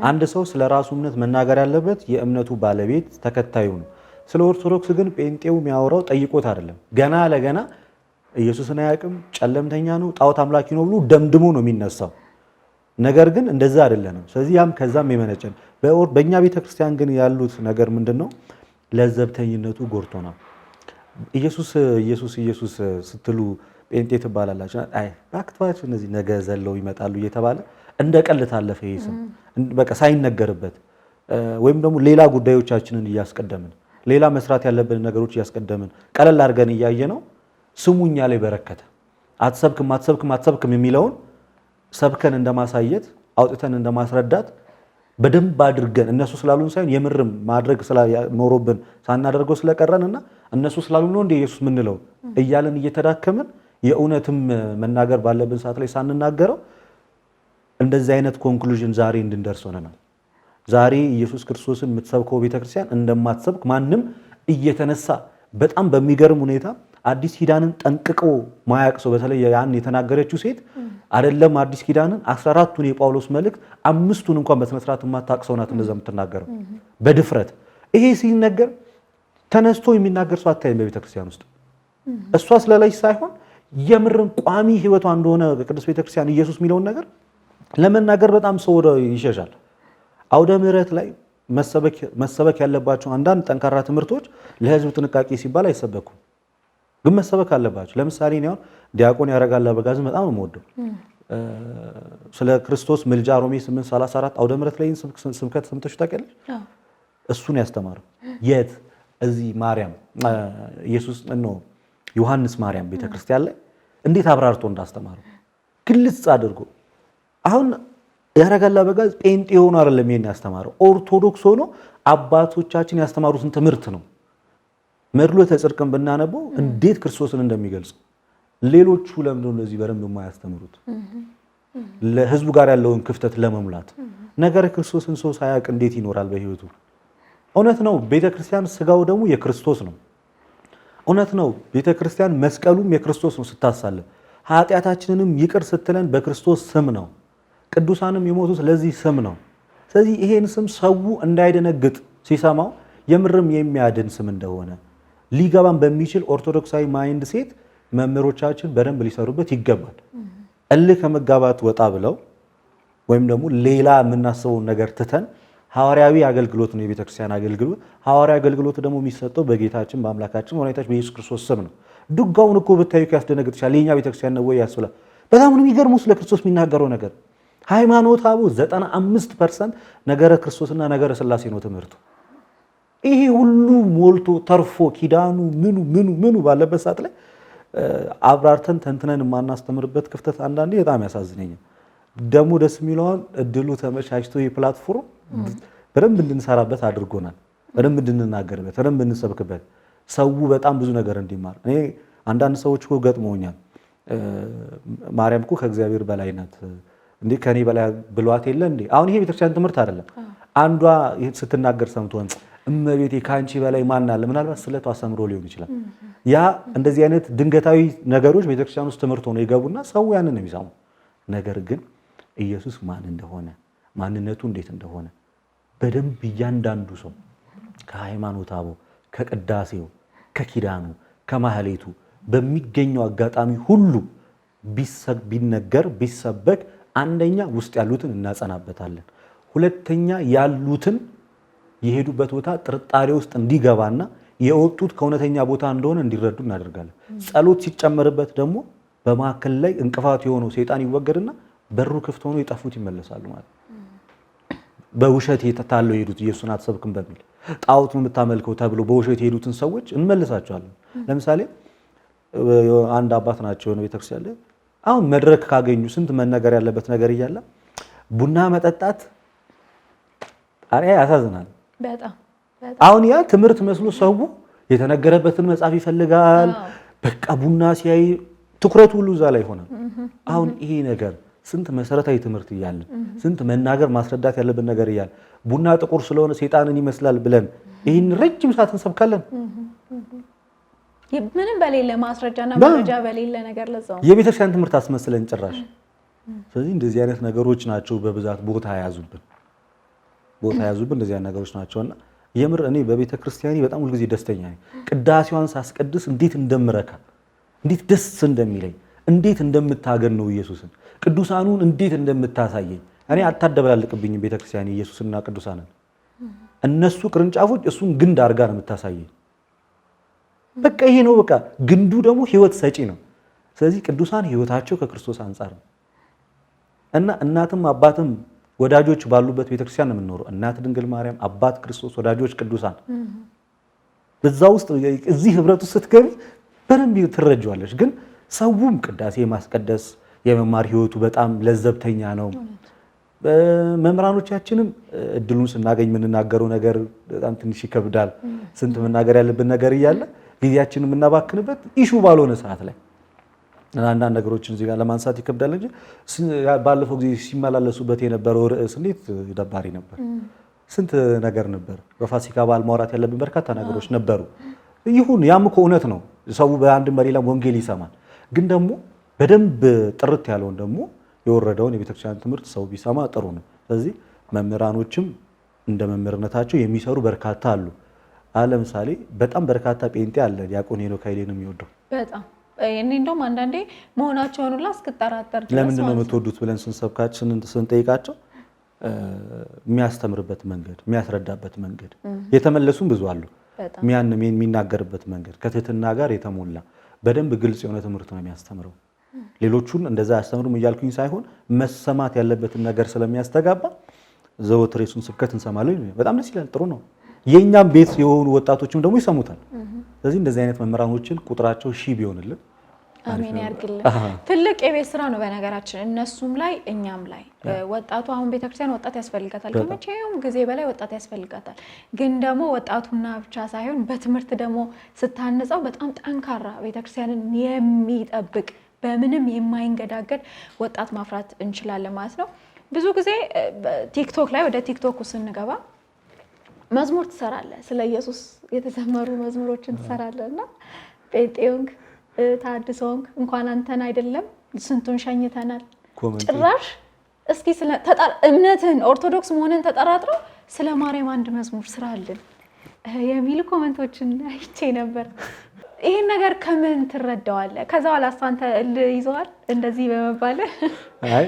አንድ ሰው ስለ ራሱ እምነት መናገር ያለበት የእምነቱ ባለቤት ተከታዩ ነው። ስለ ኦርቶዶክስ ግን ጴንጤው የሚያወራው ጠይቆት አይደለም። ገና ለገና ኢየሱስን አያውቅም፣ ጨለምተኛ ነው፣ ጣዖት አምላኪ ነው ብሎ ደምድሞ ነው የሚነሳው። ነገር ግን እንደዛ አይደለንም። ስለዚህ ያም ከዛም የመነጨ ነው። በእኛ ቤተክርስቲያን ግን ያሉት ነገር ምንድነው? ለዘብተኝነቱ ጎርቶናል። ኢየሱስ ስትሉ ጴንጤ ትባላላችሁ። አይ ባክቷችሁ እነዚህ ነገ ዘለው ይመጣሉ እየተባለ እንደ ቀልድ ታለፈ። ይሄ ስም በቃ ሳይነገርበት ወይም ደግሞ ሌላ ጉዳዮቻችንን እያስቀደምን ሌላ መስራት ያለብን ነገሮች እያስቀደምን ቀለል አድርገን እያየ ነው ስሙ እኛ ላይ በረከተ። አትሰብክም የሚለውን ሰብከን እንደማሳየት አውጥተን እንደማስረዳት በደንብ አድርገን እነሱ ስላሉን ሳይሆን የምርም ማድረግ ኖሮብን ሳናደርገው ስለቀረንና እነሱ ስላሉን ነው እንደ ኢየሱስ ምንለው እያለን እየተዳከምን የእውነትም መናገር ባለብን ሰዓት ላይ ሳንናገረው እንደዚህ አይነት ኮንክሉዥን ዛሬ እንድንደርስ ሆነናል። ዛሬ ኢየሱስ ክርስቶስን የምትሰብከው ቤተክርስቲያን እንደማትሰብክ ማንም እየተነሳ በጣም በሚገርም ሁኔታ አዲስ ኪዳንን ጠንቅቆ ማያቅ ሰው በተለይ ያን የተናገረችው ሴት አይደለም አዲስ ኪዳንን 14ቱን የጳውሎስ መልእክት 5ቱን እንኳን በስነ ስርዓት የማታውቅ ሰው ናት እንደዛ የምትናገረው በድፍረት። ይሄ ሲነገር ተነስቶ የሚናገር ሰው አታይም በቤተክርስቲያን ውስጥ። እሷ ስለላይ ሳይሆን የምርን ቋሚ ህይወቷ እንደሆነ ቅዱስ ቤተክርስቲያን ኢየሱስ የሚለውን ነገር ለመናገር በጣም ሰው ይሸሻል። አውደ ምሕረት ላይ መሰበክ ያለባቸው አንዳንድ ጠንካራ ትምህርቶች ለህዝብ ጥንቃቄ ሲባል አይሰበኩም፣ ግን መሰበክ አለባቸው። ለምሳሌ እኔ አሁን ዲያቆን ያረጋል አበጋዝን በጣም የምወደው ስለ ክርስቶስ ምልጃ ሮሜ 8:34 አውደ ምሕረት ላይ ስብከት ሰምተሽ ታውቂያለሽ? እሱን ያስተማረው የት እዚህ ማርያም ኢየሱስ ነው ዮሐንስ ማርያም ቤተክርስቲያን ላይ እንዴት አብራርቶ እንዳስተማረው ግልጽ አድርጎ። አሁን ያረጋል አበጋዝ ጴንጤ ሆኖ አይደለም ይሄን ያስተማረው፣ ኦርቶዶክስ ሆኖ አባቶቻችን ያስተማሩትን ትምህርት ነው መድሎተ ጽድቅን ብናነበው እንዴት ክርስቶስን እንደሚገልጽ ሌሎቹ ለምን ነው እንደዚህ በደንብ የማያስተምሩት? ለህዝቡ ጋር ያለውን ክፍተት ለመሙላት ነገር ክርስቶስን ሰው ሳያውቅ እንዴት ይኖራል በህይወቱ? እውነት ነው ቤተክርስቲያን ስጋው ደግሞ የክርስቶስ ነው። እውነት ነው ቤተክርስቲያን መስቀሉም የክርስቶስ ነው ስታሳለ ኃጢአታችንንም ይቅር ስትለን በክርስቶስ ስም ነው። ቅዱሳንም የሞቱት ለዚህ ስም ነው። ስለዚህ ይሄን ስም ሰው እንዳይደነግጥ ሲሰማው የምርም የሚያድን ስም እንደሆነ ሊገባን በሚችል ኦርቶዶክሳዊ ማይንድ ሴት መምህሮቻችን በደንብ ሊሰሩበት ይገባል። እልህ ከመጋባት ወጣ ብለው ወይም ደግሞ ሌላ የምናስበውን ነገር ትተን ሐዋርያዊ አገልግሎት ነው የቤተክርስቲያን አገልግሎት። ሐዋርያዊ አገልግሎት ደግሞ የሚሰጠው በጌታችን በአምላካችን በመድኃኒታችን በኢየሱስ ክርስቶስ ስም ነው። ድጋውን እኮ ብታዩ ያስደነግጥሻል። የኛ ቤተክርስቲያን ነው ወይ ያስብላል። በጣም ነው የሚገርመው ስለ ክርስቶስ የሚናገረው ነገር። ሃይማኖተ አበው 95% ነገረ ክርስቶስና ነገረ ሥላሴ ነው ትምህርቱ። ይሄ ሁሉ ሞልቶ ተርፎ ኪዳኑ ምኑ ባለበት ሰዓት ላይ አብራርተን ተንትነን የማናስተምርበት ክፍተት አንዳንዴ በጣም ያሳዝነኛል። ደግሞ ደስ የሚለውን እድሉ ተመቻችቶ የፕላትፎርም በደንብ እንድንሰራበት አድርጎናል። በደንብ እንድንናገርበት፣ በደንብ እንሰብክበት፣ ሰው በጣም ብዙ ነገር እንዲማር። እኔ አንዳንድ ሰዎች እኮ ገጥመውኛል። ማርያም እኮ ከእግዚአብሔር በላይ ናት እንዴ ከኔ በላይ ብሏት የለ እንዴ? አሁን ይሄ ቤተክርስቲያን ትምህርት አይደለም። አንዷ ስትናገር ሰምቶን እመቤቴ ካንቺ በላይ ማን አለ? ምናልባት ስለቷ አስተምሮ ሊሆን ይችላል። ያ እንደዚህ አይነት ድንገታዊ ነገሮች ቤተክርስቲያን ውስጥ ትምህርት ሆኖ ይገቡና ሰው ያንን ነው የሚሰማው። ነገር ግን ኢየሱስ ማን እንደሆነ ማንነቱ እንዴት እንደሆነ በደንብ እያንዳንዱ ሰው ከሃይማኖተ አበው ከቅዳሴው ከኪዳኑ ከማህሌቱ በሚገኘው አጋጣሚ ሁሉ ቢነገር ቢሰበክ አንደኛ ውስጥ ያሉትን እናጸናበታለን። ሁለተኛ ያሉትን የሄዱበት ቦታ ጥርጣሬ ውስጥ እንዲገባና የወጡት ከእውነተኛ ቦታ እንደሆነ እንዲረዱ እናደርጋለን። ጸሎት ሲጨመርበት ደግሞ በማዕከል ላይ እንቅፋት የሆነው ሰይጣን ይወገድና በሩ ክፍት ሆኖ የጠፉት ይመለሳሉ ማለት። በውሸት የታለው የሄዱት ኢየሱስን አትሰብክም በሚል ጣዖቱን የምታመልከው ተብሎ በውሸት የሄዱትን ሰዎች እንመልሳቸዋለን። ለምሳሌ አንድ አባት ናቸው የሆነ ቤተክርስቲያን ላይ አሁን መድረክ ካገኙ ስንት መነገር ያለበት ነገር እያለ ቡና መጠጣት አሪያ ያሳዝናል በጣም። አሁን ያ ትምህርት መስሎ ሰው የተነገረበትን መጽሐፍ ይፈልጋል። በቃ ቡና ሲያይ ትኩረቱ ሁሉ እዛ ላይ ሆነ። አሁን ይሄ ነገር ስንት መሰረታዊ ትምህርት እያለ ስንት መናገር ማስረዳት ያለብን ነገር እያለ ቡና ጥቁር ስለሆነ ሰይጣንን ይመስላል ብለን ይህን ረጅም ሰዓት እንሰብካለን። ምንም በሌለ ማስረጃና መረጃ በሌለ ነገር ለዛው የቤተክርስቲያን ትምህርት አስመስለን ጭራሽ። ስለዚህ እንደዚህ አይነት ነገሮች ናቸው በብዛት ቦታ ያዙብን እንደዚህ አይነት ነገሮች ናቸውና የምር እኔ በቤተክርስቲያኔ በጣም ሁልጊዜ ደስተኛ ነኝ። ቅዳሴዋን ሳስቀድስ እንዴት እንደምረካ እንዴት ደስ እንደሚለኝ እንዴት እንደምታገን ነው ኢየሱስን ቅዱሳኑን እንዴት እንደምታሳየኝ እኔ አታደበላልቅብኝም። ቤተክርስቲያን ኢየሱስና ቅዱሳንን እነሱ ቅርንጫፎች እሱን ግንድ አድርጋ ነው የምታሳየኝ። በቃ ይሄ ነው በቃ ግንዱ ደግሞ ህይወት ሰጪ ነው። ስለዚህ ቅዱሳን ህይወታቸው ከክርስቶስ አንጻር ነው እና እናትም አባትም ወዳጆች ባሉበት ቤተክርስቲያን ነው የምንኖረው። እናት ድንግል ማርያም፣ አባት ክርስቶስ፣ ወዳጆች ቅዱሳን በዛ ውስጥ እዚህ ህብረት ውስጥ ስትገቢ በደንብ ትረጃዋለሽ። ግን ሰውም ቅዳሴ ማስቀደስ የመማር ህይወቱ በጣም ለዘብተኛ ነው። መምህራኖቻችንም እድሉን ስናገኝ የምንናገረው ነገር በጣም ትንሽ ይከብዳል። ስንት መናገር ያለብን ነገር እያለ ጊዜያችንን የምናባክንበት ኢሹ ባልሆነ ሰዓት ላይ አንዳንድ ነገሮችን እዚህ ጋር ለማንሳት ይከብዳል እንጂ ባለፈው ጊዜ ሲመላለሱበት የነበረው ርዕስ እንዴት ደባሪ ነበር። ስንት ነገር ነበር። በፋሲካ በዓል ማውራት ያለብን በርካታ ነገሮች ነበሩ። ይሁን ያም እኮ እውነት ነው። ሰው በአንድም በሌላም ወንጌል ይሰማል። ግን ደግሞ በደንብ ጥርት ያለውን ደግሞ የወረደውን የቤተክርስቲያን ትምህርት ሰው ቢሰማ ጥሩ ነው። ስለዚህ መምህራኖችም እንደ መምህርነታቸው የሚሰሩ በርካታ አሉ። ለምሳሌ በጣም በርካታ ጴንጤ አለ ዲያቆን ሄኖክ ኃይሌን የሚወደው በጣም እኔ እንደውም አንዳንዴ መሆናቸውን ሁላ እስክጠራጠር ድረስ ለምንድን ነው የምትወዱት ብለን ስንሰብካችን ስንጠይቃቸው የሚያስተምርበት መንገድ የሚያስረዳበት መንገድ የተመለሱም ብዙ አሉ። የሚናገርበት መንገድ ከትህትና ጋር የተሞላ በደንብ ግልጽ የሆነ ትምህርት ነው የሚያስተምረው። ሌሎቹን እንደዛ ያስተምሩም እያልኩኝ ሳይሆን መሰማት ያለበትን ነገር ስለሚያስተጋባ ዘወትር የሱን ስብከት እንሰማለን። በጣም ደስ ይላል፣ ጥሩ ነው። የኛም ቤት የሆኑ ወጣቶችም ደግሞ ይሰሙታል። ስለዚህ እንደዚህ አይነት መምህራኖችን ቁጥራቸው 1000 ቢሆንልን አሜን ያርግልን። ትልቅ የቤት ስራ ነው በነገራችን እነሱም ላይ እኛም ላይ ወጣቱ አሁን ቤተክርስቲያን ወጣት ያስፈልጋታል ከመቼውም ጊዜ በላይ ወጣት ያስፈልጋታል ግን ደግሞ ወጣቱና ብቻ ሳይሆን በትምህርት ደግሞ ስታንጸው በጣም ጠንካራ ቤተክርስቲያንን የሚጠብቅ በምንም የማይንገዳገድ ወጣት ማፍራት እንችላለን ማለት ነው ብዙ ጊዜ ቲክቶክ ላይ ወደ ቲክቶክ ስንገባ መዝሙር ትሰራለህ ስለ ኢየሱስ የተዘመሩ መዝሙሮችን ትሰራለህና ጴንጤውንክ ታድሶንክ እንኳን አንተን አይደለም ስንቱን ሸኝተናል ጭራሽ እስኪ ስለ እምነትን ኦርቶዶክስ መሆንን ተጠራጥረው ስለ ማርያም አንድ መዝሙር ስራልን የሚሉ ኮሜንቶችን አይቼ ነበር ይሄን ነገር ከምን ትረዳዋለህ ከዛ በኋላ አንተ ይዘዋል እንደዚህ በመባል አይ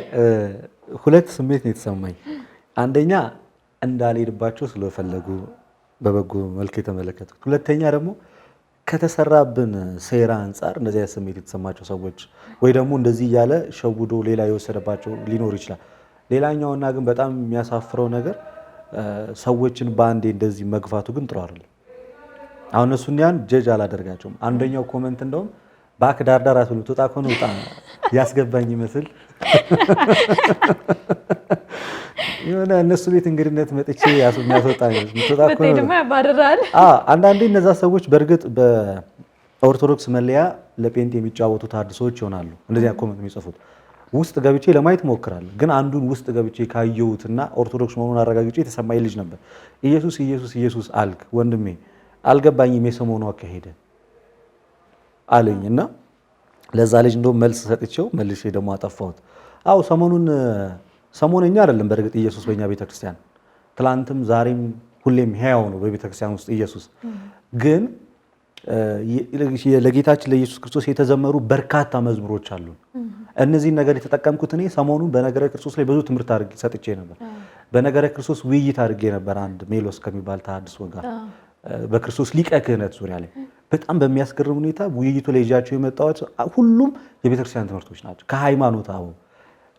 ሁለት ስሜት ነው የተሰማኝ አንደኛ እንዳልሄድባቸው ስለፈለጉ በበጎ መልክ የተመለከቱት ሁለተኛ ደግሞ ከተሰራብን ሴራ አንፃር እንደዚህ አይነት ስሜት የተሰማቸው ሰዎች ወይ ደግሞ እንደዚህ እያለ ሸውዶ ሌላ የወሰደባቸው ሊኖር ይችላል ሌላኛውና ግን በጣም የሚያሳፍረው ነገር ሰዎችን በአንዴ እንደዚህ መግፋቱ ግን ጥሩ አይደለም አሁን እነሱን ያን ጀጅ አላደርጋቸውም አንደኛው ኮሜንት እንደውም ባክ ዳርዳር አትሉ ተጣ ኮን ወጣ ያስገባኝ ይመስል የሆነ እነሱ ቤት እንግዲነት መጥቼ የሚያስወጣ ተጣ ኮን በተደማ ያባረራል አንዳንዴ እነዛ ሰዎች በእርግጥ በኦርቶዶክስ መለያ ለጴንጤ የሚጫወቱ ታድሶች ይሆናሉ እንደዚህ ኮሜንት የሚጽፉት ውስጥ ገብቼ ለማየት ሞክራለሁ ግን አንዱን ውስጥ ገብቼ ካየሁትና ኦርቶዶክስ መሆኑን አረጋግጬ የተሰማኝ ልጅ ነበር ኢየሱስ ኢየሱስ ኢየሱስ አልክ ወንድሜ አልገባኝም የሰሞኑ አካሄደ አለኝና ለዛ ልጅ እንደው መልስ ሰጥቼው መልሼ ደግሞ አጠፋሁት አው ሰሞነኛ አይደለም በእርግጥ ኢየሱስ በእኛ ቤተክርስቲያን ትላንትም ዛሬም ሁሌም ሕያው ነው በቤተክርስቲያን ውስጥ ኢየሱስ ግን ለጌታችን ለኢየሱስ ክርስቶስ የተዘመሩ በርካታ መዝሙሮች አሉ እነዚህ ነገር የተጠቀምኩት እኔ ሰሞኑን በነገረ ክርስቶስ ላይ ብዙ ትምህርት አድርጌ ሰጥቼ ነበር በነገረ ክርስቶስ ውይይት አድርጌ ነበር አንድ ሜሎስ ከሚባል ተሐድሶ ጋር በክርስቶስ ሊቀ ክህነት ዙሪያ ላይ በጣም በሚያስገርም ሁኔታ ውይይቱ ላይ ይዣቸው የመጣሁት ሁሉም የቤተክርስቲያን ትምህርቶች ናቸው ከሃይማኖት አበው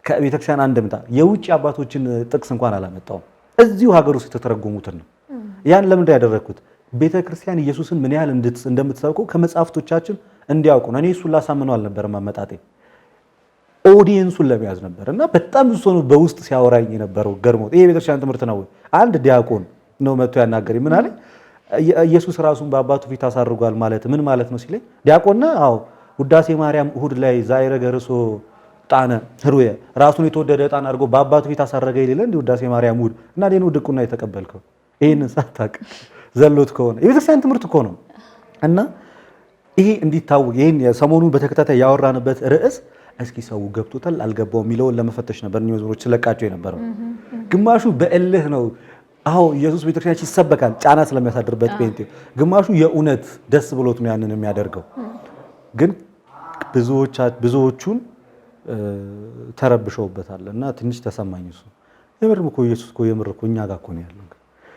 ከቤተክርስቲያን አንድምታ የውጭ አባቶችን ጥቅስ እንኳን አላመጣውም እዚሁ ሀገር ውስጥ የተተረጎሙትን ነው ያን ለምን ያደረኩት ቤተክርስቲያን ኢየሱስን ምን ያህል እንደምትሰብከው ከመጻፍቶቻችን እንዲያውቁ ነው እኔ እሱን ላሳምነው አልነበረም አመጣጤ ኦዲየንሱን ለመያዝ ነበርና በጣም ብዙ ሰው በውስጥ ሲያወራኝ የነበረው ገርሞት ይሄ ቤተክርስቲያን ትምህርት ነው አንድ ዲያቆን ነው መጥቶ ያናገረኝ ምን አለኝ ኢየሱስ ራሱን በአባቱ ፊት አሳርጓል ማለት ምን ማለት ነው ሲለኝ ዲያቆንና አዎ ውዳሴ ማርያም እሁድ ላይ ዛይረ ገርሶ ጣነ ህሩየ ራሱን የተወደደ ጣን አድርጎ በአባቱ ፊት አሳረገ ይላል እንዴ ውዳሴ ማርያም እሁድ እና ደኑ ድቁና የተቀበልከው ይሄን ሳታቅ ዘሎት ከሆነ የቤተክርስቲያን ትምህርት እኮ ነው እና ይሄ እንዲታወቅ ይሄን ሰሞኑን በተከታታይ ያወራንበት ርዕስ እስኪ ሰው ገብቶታል አልገባው የሚለውን ለመፈተሽ ነበር ነው መዝሙሮች ስለቃቸው የነበረው ግማሹ በእልህ ነው አዎ ኢየሱስ ቤተክርስቲያን ይሰበካል ጫና ስለሚያሳድርበት ጴንጤ ግማሹ የእውነት ደስ ብሎት ነው ያንን የሚያደርገው ግን ብዙዎቹን ተረብሸውበታልና ትንሽ ተሰማኝ እሱ የምርም እኮ ኢየሱስ እኮ የምር እኮ እኛ ጋር እኮ ነው ያለው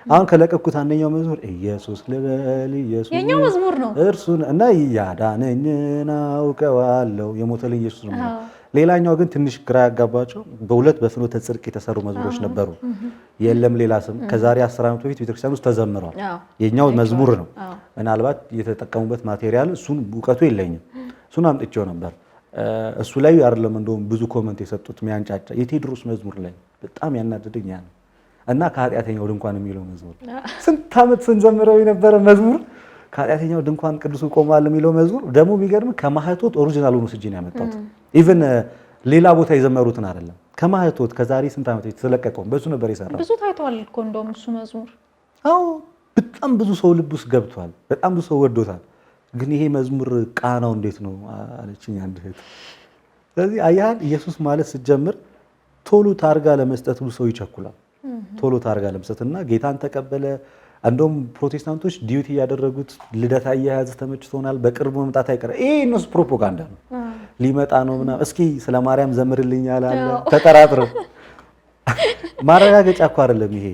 አሁን ከለቀኩት አንደኛው መዝሙር ኢየሱስ ልበል ኢየሱስ የኛው መዝሙር ነው እርሱን እና ያዳነኝን አውቀዋለሁ የሞተልኝ ኢየሱስ ነው ሌላኛው ግን ትንሽ ግራ ያጋባቸው በሁለት በፍኖተ ጽድቅ የተሰሩ መዝሙሮች ነበሩ የለም ሌላ ስም ከዛሬ 10 ዓመት በፊት ቤተክርስቲያን ውስጥ ተዘምሯል የኛው መዝሙር ነው ምናልባት የተጠቀሙበት ማቴሪያል እሱን ዕውቀቱ የለኝም እሱን አምጥቼው ነበር እሱ ላይ አይደለም እንደውም ብዙ ኮሜንት የሰጡት ሚያንጫጫ የቴድሮስ መዝሙር ላይ በጣም ያናደደኝ ያ ነው እና ከኃጢአተኛው ድንኳን የሚለው መዝሙር ስንት ዓመት ስንዘምረው የነበረ መዝሙር ከኃጢአተኛው ድንኳን ቅዱስ ቆሟል የሚለው መዝሙር ደግሞ የሚገርም ከማህቶት ኦሪጂናል ሆኖ ስጂን ያመጣሁት ኢቭን ሌላ ቦታ የዘመሩትን አይደለም ከማህቶት ከዛሬ ስንት ዓመት የተለቀቀው በሱ ነበር የሰራው ብዙ ታይቷል እኮ እንደውም እሱ መዝሙር አዎ በጣም ብዙ ሰው ልብ ውስጥ ገብቷል በጣም ብዙ ሰው ወዶታል ግን ይሄ መዝሙር ቃናው እንዴት ነው አለችኝ አንድ እህት ስለዚህ አያል ኢየሱስ ማለት ሲጀምር ቶሎ ታርጋ ለመስጠት ብዙ ሰው ይቸኩላል ቶሎ ታርጋ ለመስጠትና ጌታን ተቀበለ እንደውም ፕሮቴስታንቶች ዲዩቲ ያደረጉት ልደታ ያያዝ ተመችቶናል በቅርቡ መምጣት አይቀር ይሄ እነሱ ፕሮፓጋንዳ ነው ሊመጣ ነው ምናምን እስኪ ስለ ማርያም ዘምርልኝ አለ ተጠራጥረው ማረጋገጫ እኮ አይደለም ይሄ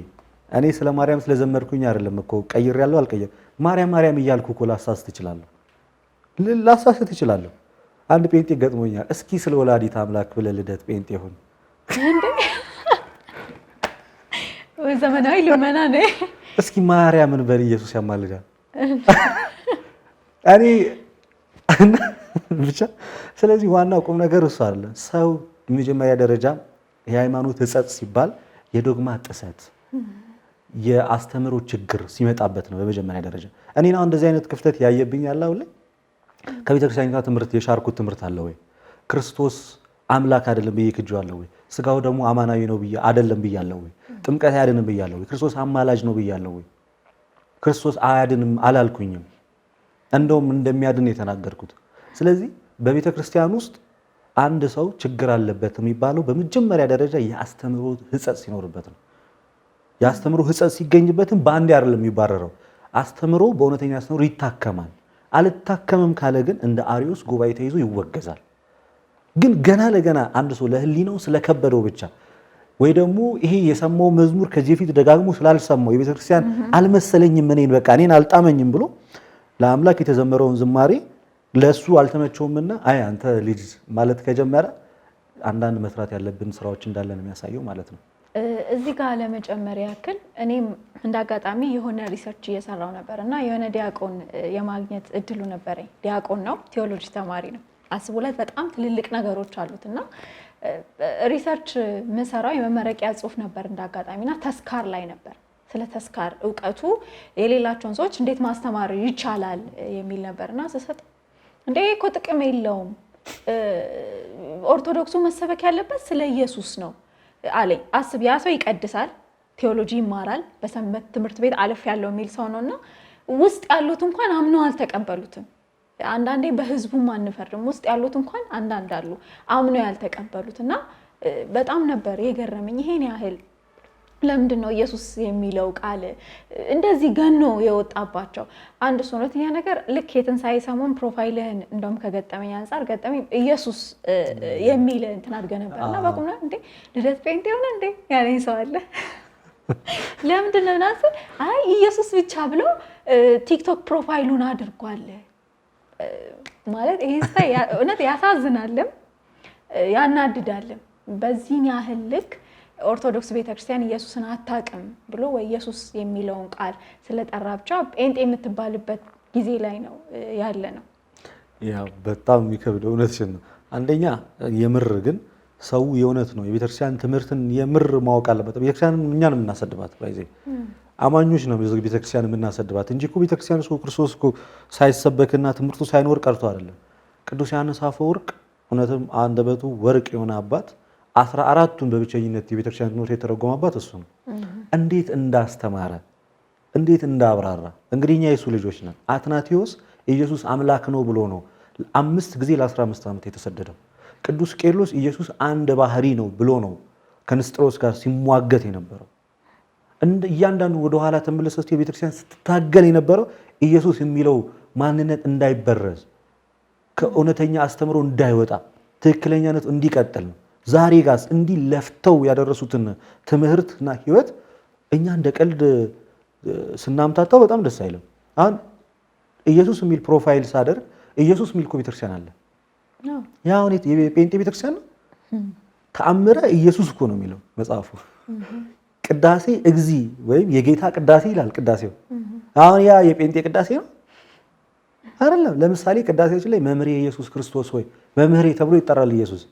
እኔ ስለ ማርያም ስለዘመርኩኝ አይደለም እኮ ቀይር ያለው አልቀየር ማርያም ማርያም እያልኩ እኮ ላሳስት እችላለሁ አንድ ጴንጤ ገጥሞኛል እስኪ ስለ ወላዲት አምላክ ብለህ ልደት ጴንጤ ሆን ወይ ዘመናዊ ልመና ነው እስኪ ማርያምን በል ኢየሱስ ያማልዳል እኔ ብቻ ስለዚህ ዋናው ቁም ነገር እሱ አለ። ሰው የመጀመሪያ ደረጃ የሃይማኖት ሕጸጽ ሲባል የዶግማ ጥሰት የአስተምሮ ችግር ሲመጣበት ነው። በመጀመሪያ ደረጃ እኔ ነው እንደዚህ አይነት ክፍተት ያየብኝ ያለ አሁን ላይ ከቤተክርስቲያኒቷ ትምህርት የሻርኩት ትምህርት አለ ወይ? ክርስቶስ አምላክ አይደለም ብዬ ክጄዋለሁ ወይ? ስጋው ደግሞ አማናዊ ነው ብዬ አይደለም ብያለሁ ወይ? ጥምቀት አያድንም ብያለሁ ወይ? ክርስቶስ አማላጅ ነው ብያለሁ ወይ? ክርስቶስ አያድንም አላልኩኝም። እንደውም እንደሚያድን የተናገርኩት። ስለዚህ በቤተ ክርስቲያን ውስጥ አንድ ሰው ችግር አለበት የሚባለው በመጀመሪያ ደረጃ የአስተምሮ ሕጸጽ ሲኖርበት ነው። የአስተምሮ ሕጸጽ ሲገኝበትም በአንዴ አይደለም የሚባረረው። አስተምሮ በእውነተኛ አስተምሮ ይታከማል። አልታከምም ካለ ግን እንደ አሪዮስ ጉባኤ ተይዞ ይወገዛል። ግን ገና ለገና አንድ ሰው ለህሊናው ስለከበደው ብቻ ወይ ደግሞ ይሄ የሰማው መዝሙር ከዚህ በፊት ደጋግሞ ስላልሰማው የቤተ ክርስቲያን አልመሰለኝም፣ እኔን አልጣመኝም ብሎ ለአምላክ የተዘመረውን ዝማሬ ለሱ አልተመቸውምና አይ አንተ ልጅ ማለት ከጀመረ አንዳንድ መስራት ያለብን ስራዎች እንዳለ ነው የሚያሳየው ማለት ነው። እዚህ ጋር ለመጨመር ያክል እኔም እንዳጋጣሚ የሆነ ሪሰርች እየሰራው ነበር እና የሆነ ዲያቆን የማግኘት እድሉ ነበረኝ። ዲያቆን ነው፣ ቴዎሎጂ ተማሪ ነው። አስቡለት በጣም ትልልቅ ነገሮች አሉት እና ሪሰርች ምሰራው የመመረቂያ ጽሁፍ ነበር እንዳጋጣሚና ተስካር ላይ ነበር። ስለ ተስካር እውቀቱ የሌላቸውን ሰዎች እንዴት ማስተማር ይቻላል የሚል ነበርና ስሰጥ እንዴ እኮ ጥቅም የለውም፣ ኦርቶዶክሱ መሰበክ ያለበት ስለ ኢየሱስ ነው አለኝ። አስብ፣ ያ ሰው ይቀድሳል፣ ቴዎሎጂ ይማራል፣ በሰንበት ትምህርት ቤት አለፍ ያለው የሚል ሰው ነውና ውስጥ ያሉት እንኳን አምነው አልተቀበሉትም። አንዳንዴ በህዝቡም አንፈርድም፣ ውስጥ ያሉት እንኳን አንዳንድ አሉ አምነው ያልተቀበሉትና በጣም ነበር የገረመኝ። ይሄን ያህል ለምንድን ነው ኢየሱስ የሚለው ቃል እንደዚህ ገኖ የወጣባቸው? አንድ እሱ ሁለተኛ ነገር ልክ የትንሣኤ ሰሞን ፕሮፋይልህን እንደውም ከገጠመኝ አንጻር ገጠመኝ ኢየሱስ የሚል እንትን አድርገህ ነበርና በቁም ነው እንዴ ልደት ጴንጤ ሆነ እንዴ ያለኝ ሰው አለ። ለምንድን ነው ናስ አይ ኢየሱስ ብቻ ብሎ ቲክቶክ ፕሮፋይሉን አድርጓል ማለት ይሄ እውነት ያሳዝናልም ያናድዳልም። በዚህን ያህል ልክ ኦርቶዶክስ ቤተክርስቲያን ኢየሱስን አታውቅም ብሎ ወይ ኢየሱስ የሚለውን ቃል ስለጠራ ብቻ ጴንጤ የምትባልበት ጊዜ ላይ ነው ያለ ነው። ያው በጣም የሚከብደው እውነትሽን ነው። አንደኛ የምር ግን ሰው የእውነት ነው የቤተክርስቲያን ትምህርትን የምር ማወቅ አለበት። ቤተክርስቲያንን እኛን የምናሰድባት ባይዜ አማኞች ነው ቤተክርስቲያን የምናሰድባት እንጂ እኮ ቤተክርስቲያን እኮ ክርስቶስ እኮ ሳይሰበክና ትምህርቱ ሳይኖር ቀርቶ አይደለም። ቅዱስ ዮሐንስ አፈወርቅ እውነትም አንደበቱ ወርቅ የሆነ አባት 14ቱን በብቸኝነት የቤተክርስቲያን ትምህርት የተረጎመባት እሱ ነው። እንዴት እንዳስተማረ እንዴት እንዳብራራ እንግዲህ እኛ የሱ ልጆች ነን። አትናቴዎስ ኢየሱስ አምላክ ነው ብሎ ነው 5 ጊዜ ለ15 ዓመት የተሰደደው። ቅዱስ ቄርሎስ ኢየሱስ አንድ ባህሪ ነው ብሎ ነው ከንስጥሮስ ጋር ሲሟገት የነበረው። እያንዳንዱ ወደኋላ ተመለሰ የቤተክርስቲያን ስትታገል የነበረው ኢየሱስ የሚለው ማንነት እንዳይበረዝ ከእውነተኛ አስተምሮ እንዳይወጣ ትክክለኛነቱ እንዲቀጥል ነው። ዛሬ ጋር እንዲህ ለፍተው ያደረሱትን ትምህርትና ህይወት እኛ እንደ ቀልድ ስናምታታው በጣም ደስ አይልም። አሁን ኢየሱስ የሚል ፕሮፋይል ሳደርግ ኢየሱስ የሚል እኮ ቤተክርስቲያን አለ። ያ አሁን የጴንጤ ቤተክርስቲያን ነው። ተአምረ ኢየሱስ እኮ ነው የሚለው መጽሐፉ። ቅዳሴ እግዚ ወይም የጌታ ቅዳሴ ይላል ቅዳሴው። አሁን ያ የጴንጤ ቅዳሴ ነው አይደለም። ለምሳሌ ቅዳሴዎች ላይ መምህሬ ኢየሱስ ክርስቶስ ሆይ መምህሬ ተብሎ ይጠራል ኢየሱስ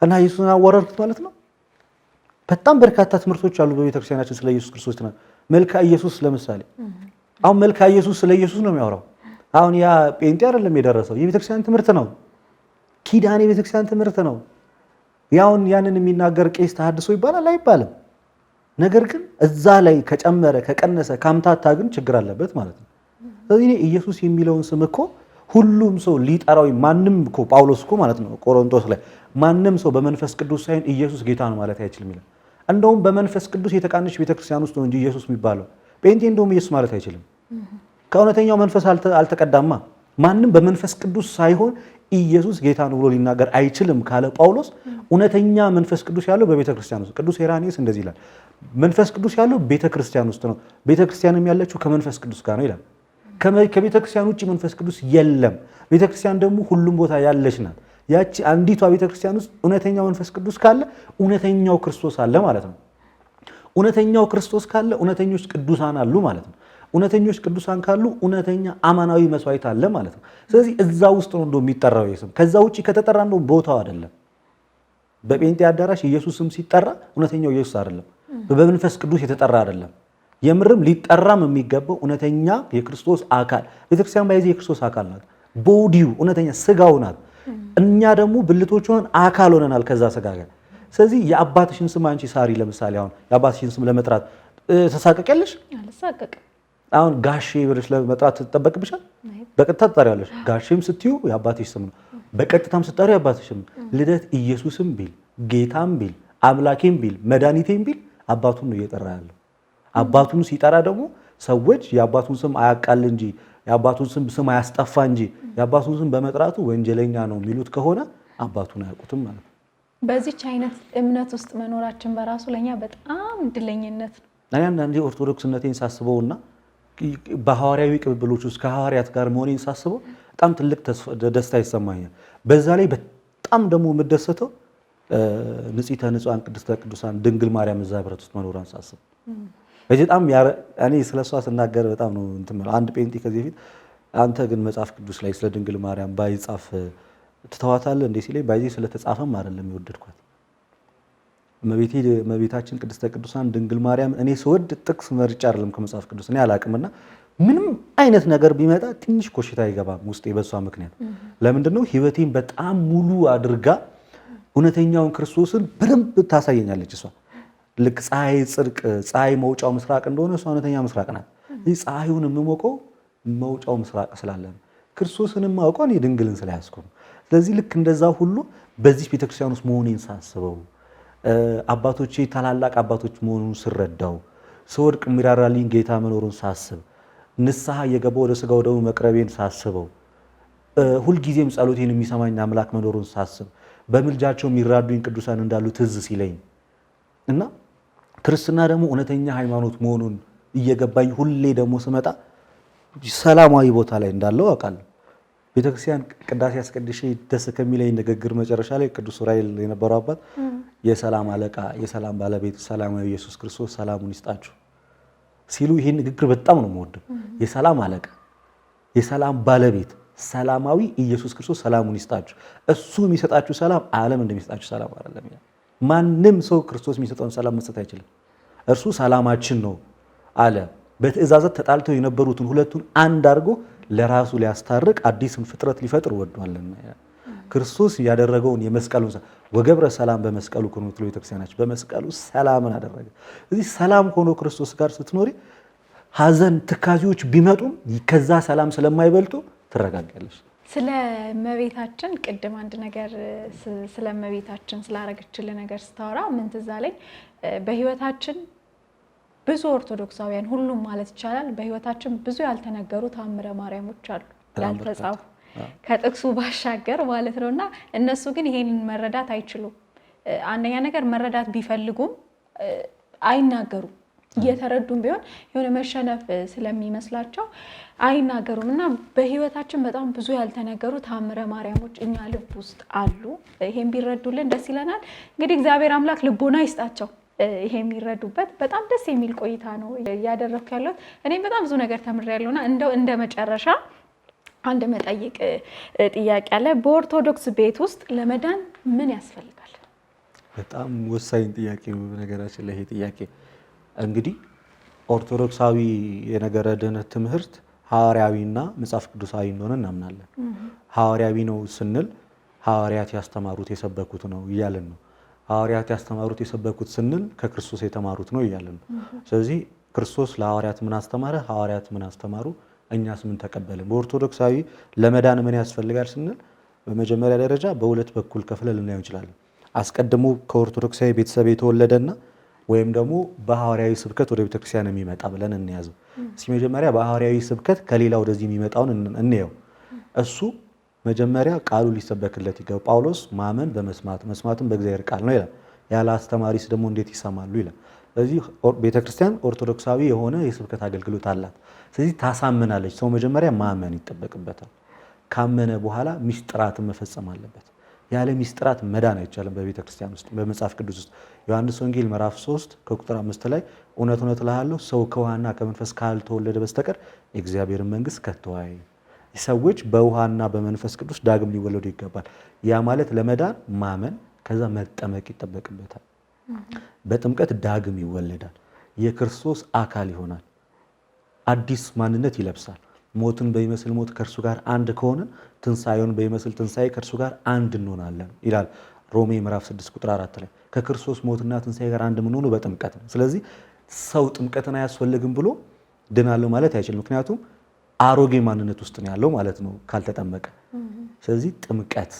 እና ኢየሱስን አወረድኩት ማለት ነው። በጣም በርካታ ትምህርቶች አሉ በቤተክርስቲያናችን ስለ ኢየሱስ ክርስቶስ ነው። መልካ ኢየሱስ ለምሳሌ አሁን መልካ ኢየሱስ ስለ ኢየሱስ ነው የሚያወራው። አሁን ያ ጴንጤ አይደለም የደረሰው የቤተክርስቲያን ትምህርት ነው። ኪዳን የቤተክርስቲያን ትምህርት ነው። ያውን ያንን የሚናገር ቄስ ተሐድሶ ይባላል አይባልም። ነገር ግን እዛ ላይ ከጨመረ ከቀነሰ ካምታታ ግን ችግር አለበት ማለት ነው። ስለዚህ ኢየሱስ የሚለውን ስም እኮ ሁሉም ሰው ሊጠራው ማንም እኮ ጳውሎስ እኮ ማለት ነው ቆሮንቶስ ላይ ማንም ሰው በመንፈስ ቅዱስ ሳይሆን ኢየሱስ ጌታ ነው ማለት አይችልም ይላል። እንደውም በመንፈስ ቅዱስ የተቃነች ቤተክርስቲያን ውስጥ ነው እንጂ ኢየሱስ የሚባለው ጴንጤ እንደውም ኢየሱስ ማለት አይችልም። ከእውነተኛው መንፈስ አልተቀዳማ። ማንም በመንፈስ ቅዱስ ሳይሆን ኢየሱስ ጌታ ነው ብሎ ሊናገር አይችልም ካለ ጳውሎስ እውነተኛ መንፈስ ቅዱስ ያለው በቤተክርስቲያን ውስጥ ቅዱስ ሄራኒስ እንደዚህ ይላል። መንፈስ ቅዱስ ያለው ቤተክርስቲያን ውስጥ ነው፣ ቤተክርስቲያንም ያለችው ከመንፈስ ቅዱስ ጋር ነው ይላል። ከቤተክርስቲያን ውጭ መንፈስ ቅዱስ የለም። ቤተክርስቲያን ደግሞ ሁሉም ቦታ ያለች ናት። ያቺ አንዲቷ ቤተክርስቲያን ውስጥ እውነተኛው መንፈስ ቅዱስ ካለ እውነተኛው ክርስቶስ አለ ማለት ነው። እውነተኛው ክርስቶስ ካለ እውነተኞች ቅዱሳን አሉ ማለት ነው። እውነተኞች ቅዱሳን ካሉ እውነተኛ አማናዊ መስዋዕት አለ ማለት ነው። ስለዚህ እዛ ውስጥ ነው እንደው የሚጠራው ስም። ከዛ ውጪ ከተጠራ እንደው ቦታው አይደለም። በጴንጤ አዳራሽ ኢየሱስ ስም ሲጠራ እውነተኛው ኢየሱስ አይደለም፣ በመንፈስ ቅዱስ የተጠራ አይደለም። የምርም ሊጠራም የሚገባው እውነተኛ የክርስቶስ አካል። ቤተክርስቲያን ባይዚ የክርስቶስ አካል ናት። ቦዲው እውነተኛ ስጋው ናት። እኛ ደግሞ ብልቶች ሆነን አካል ሆነናል ከዛ ስጋ ጋር። ስለዚህ የአባትሽን ስም አንቺ ሳሪ ለምሳሌ አሁን የአባትሽን ስም ለመጥራት ተሳቀቀልሽ? አልሳቀቅም። አሁን ጋሼ ብለሽ ለመጥራት ትጠበቅብሻል? በቀጥታ ትጠሪያለሽ። ጋሼም ስትዩ የአባትሽ ስም ነው። በቀጥታም ስትጠሪው የአባትሽ ስም ነው። ልደት ኢየሱስም ቢል ጌታም ቢል አምላኬም ቢል መድኃኒቴም ቢል አባቱን ነው እየጠራ ያለው። አባቱን ሲጠራ ደግሞ ሰዎች የአባቱን ስም አያቃል እንጂ የአባቱን ስም አያስጠፋ እንጂ የአባቱን ስም በመጥራቱ ወንጀለኛ ነው የሚሉት ከሆነ አባቱን አያውቁትም ማለት ነው። በዚች አይነት እምነት ውስጥ መኖራችን በራሱ ለኛ በጣም እድለኝነት ነው። እኔ አንዳንዴ ኦርቶዶክስነቴን ሳስበውና በሐዋርያዊ ቅብብሎች ውስጥ ከሐዋርያት ጋር መሆኔን ሳስበው በጣም ትልቅ ደስታ ይሰማኛል። በዛ ላይ በጣም ደግሞ የምደሰተው ንጽሕተ ንጹሐን ቅድስተ ቅዱሳን ድንግል ማርያም እዛ ህብረት ውስጥ መኖሯን ሳስብ በጣም እኔ ስለሷ ስናገር በጣም ነው እንትን ማለት። አንድ ጴንጤ ከዚህ በፊት አንተ ግን መጽሐፍ ቅዱስ ላይ ስለ ድንግል ማርያም ባይጻፍ ትተዋታለህ እንዴ ሲለኝ ባይዜ ስለተጻፈም አይደለም የወደድኳት እመቤታችን ቅድስተ ቅዱሳን ድንግል ማርያም እኔ ስወድ ጥቅስ መርጫ አይደለም ከመጽሐፍ ቅዱስ እኔ አላቅምና ምንም አይነት ነገር ቢመጣ ትንሽ ኮሽታ አይገባም ውስጤ በሷ ምክንያት። ለምንድን ነው ህይወቴን በጣም ሙሉ አድርጋ እውነተኛውን ክርስቶስን በደንብ ታሳየኛለች እሷ። ልክ ፀሐይ ጽድቅ ፀሐይ መውጫው ምስራቅ እንደሆነ እሷ እውነተኛ ምስራቅ ናት። ይህ ፀሐዩን የምሞቀው መውጫው ምስራቅ ስላለ ነው። ክርስቶስን የማውቀው እኔ ድንግልን ስለያዝኩ ነው። ስለዚህ ልክ እንደዛ ሁሉ በዚህ ቤተክርስቲያን ውስጥ መሆኔን ሳስበው አባቶቼ ታላላቅ አባቶች መሆኑን ስረዳው ስወድቅ የሚራራልኝ ጌታ መኖሩን ሳስብ ንስሐ እየገባሁ ወደ ስጋው ደሙ መቅረቤን ሳስበው ሁልጊዜም ጸሎቴን የሚሰማኝ አምላክ መኖሩን ሳስብ በምልጃቸው የሚራዱኝ ቅዱሳን እንዳሉ ትዝ ሲለኝ እና ክርስትና ደግሞ እውነተኛ ሃይማኖት መሆኑን እየገባኝ ሁሌ ደግሞ ስመጣ ሰላማዊ ቦታ ላይ እንዳለው አውቃለሁ። ቤተክርስቲያን ቅዳሴ አስቀድሼ ደስ ከሚለኝ ንግግር መጨረሻ ላይ ቅዱስ ዑራኤል የነበረው አባት የሰላም አለቃ የሰላም ባለቤት ሰላማዊ ኢየሱስ ክርስቶስ ሰላሙን ይስጣችሁ ሲሉ ይሄን ንግግር በጣም ነው የምወደው። የሰላም አለቃ የሰላም ባለቤት ሰላማዊ ኢየሱስ ክርስቶስ ሰላሙን ይስጣችሁ። እሱ የሚሰጣችሁ ሰላም ዓለም እንደሚሰጣችሁ ሰላም አይደለም። ማንም ሰው ክርስቶስ የሚሰጠውን ሰላም መስጠት አይችልም። እርሱ ሰላማችን ነው አለ። በትእዛዛት ተጣልተው የነበሩትን ሁለቱን አንድ አድርጎ ለራሱ ሊያስታርቅ አዲስን ፍጥረት ሊፈጥር ወዷልና ክርስቶስ ያደረገውን የመስቀሉን ወገብረ ሰላም በመስቀሉ ከኖት ቤተክርስቲያናችን በመስቀሉ ሰላምን አደረገ። እዚህ ሰላም ሆኖ ክርስቶስ ጋር ስትኖሪ ሐዘን ትካዜዎች ቢመጡም ከዛ ሰላም ስለማይበልጡ ትረጋጋለሽ። ስለ እመቤታችን ቅድም አንድ ነገር ስለ እመቤታችን ስላረገችልን ነገር ስታወራ ምን ትዝ አለኝ። በህይወታችን ብዙ ኦርቶዶክሳውያን ሁሉም ማለት ይቻላል በህይወታችን ብዙ ያልተነገሩ ተአምረ ማርያሞች አሉ ያልተጻፉ ከጥቅሱ ባሻገር ማለት ነውና እነሱ ግን ይሄንን መረዳት አይችሉም። አንደኛ ነገር መረዳት ቢፈልጉም አይናገሩም። እየተረዱም ቢሆን የሆነ መሸነፍ ስለሚመስላቸው አይናገሩም እና በህይወታችን በጣም ብዙ ያልተነገሩ ተአምረ ማርያሞች እኛ ልብ ውስጥ አሉ። ይሄን ቢረዱልን ደስ ይለናል። እንግዲህ እግዚአብሔር አምላክ ልቦና ይስጣቸው። ይሄ የሚረዱበት በጣም ደስ የሚል ቆይታ ነው እያደረኩ ያለሁት። እኔም በጣም ብዙ ነገር ተምሬያለሁና እንደው እንደ መጨረሻ አንድ መጠይቅ ጥያቄ አለ። በኦርቶዶክስ ቤት ውስጥ ለመዳን ምን ያስፈልጋል? በጣም ወሳኝ ጥያቄ ነው። በነገራችን ላይ ይሄ ጥያቄ እንግዲህ ኦርቶዶክሳዊ የነገረ ድህነት ትምህርት ሐዋርያዊና መጽሐፍ ቅዱሳዊ እንደሆነ እናምናለን። ሐዋርያዊ ነው ስንል ሐዋርያት ያስተማሩት የሰበኩት ነው እያልን ነው። ሐዋርያት ያስተማሩት የሰበኩት ስንል ከክርስቶስ የተማሩት ነው እያልን ነው። ስለዚህ ክርስቶስ ለሐዋርያት ምን አስተማረ? ሐዋርያት ምን አስተማሩ? እኛስ ምን ተቀበልን? በኦርቶዶክሳዊ ለመዳን ምን ያስፈልጋል ስንል በመጀመሪያ ደረጃ በሁለት በኩል ከፍለን ልናየው እንችላለን። አስቀድሞ ከኦርቶዶክሳዊ ቤተሰብ የተወለደና ወይም ደግሞ በሐዋርያዊ ስብከት ወደ ቤተክርስቲያን የሚመጣ ብለን እንያዘው። እስኪ መጀመሪያ በሐዋርያዊ ስብከት ከሌላ ወደዚህ የሚመጣውን እንየው። እሱ መጀመሪያ ቃሉ ሊሰበክለት ይገባል። ጳውሎስ ማመን በመስማት መስማትም በእግዚአብሔር ቃል ነው ይላል። ያለ አስተማሪስ ደግሞ እንዴት ይሰማሉ ይላል። ስለዚህ ቤተክርስቲያን ኦርቶዶክሳዊ የሆነ የስብከት አገልግሎት አላት። ስለዚህ ታሳምናለች። ሰው መጀመሪያ ማመን ይጠበቅበታል። ካመነ በኋላ ምስጢራትን መፈጸም አለበት። ያለ ሚስጥራት መዳን አይቻልም። በቤተ ክርስቲያን ውስጥ በመጽሐፍ ቅዱስ ውስጥ ዮሐንስ ወንጌል ምዕራፍ 3 ከቁጥር 5 ላይ እውነት እውነት እልሃለሁ ሰው ከውሃና ከመንፈስ ካልተወለደ በስተቀር የእግዚአብሔርን መንግስት ከቶ አያይም። ሰዎች በውሃና በመንፈስ ቅዱስ ዳግም ሊወለዱ ይገባል። ያ ማለት ለመዳን ማመን ከዛ መጠመቅ ይጠበቅበታል። በጥምቀት ዳግም ይወለዳል። የክርስቶስ አካል ይሆናል። አዲስ ማንነት ይለብሳል። ሞትን በሚመስል ሞት ከእርሱ ጋር አንድ ከሆነ ትንሣኤውን በሚመስል ትንሣኤ ከእርሱ ጋር አንድ እንሆናለን ይላል ሮሜ ምዕራፍ 6 ቁጥር 4 ላይ። ከክርስቶስ ሞትና ትንሣኤ ጋር አንድ የምንሆኑ በጥምቀት ነው። ስለዚህ ሰው ጥምቀትን አያስፈልግም ብሎ ድናለሁ ማለት አይችልም። ምክንያቱም አሮጌ ማንነት ውስጥ ነው ያለው ማለት ነው ካልተጠመቀ። ስለዚህ ጥምቀት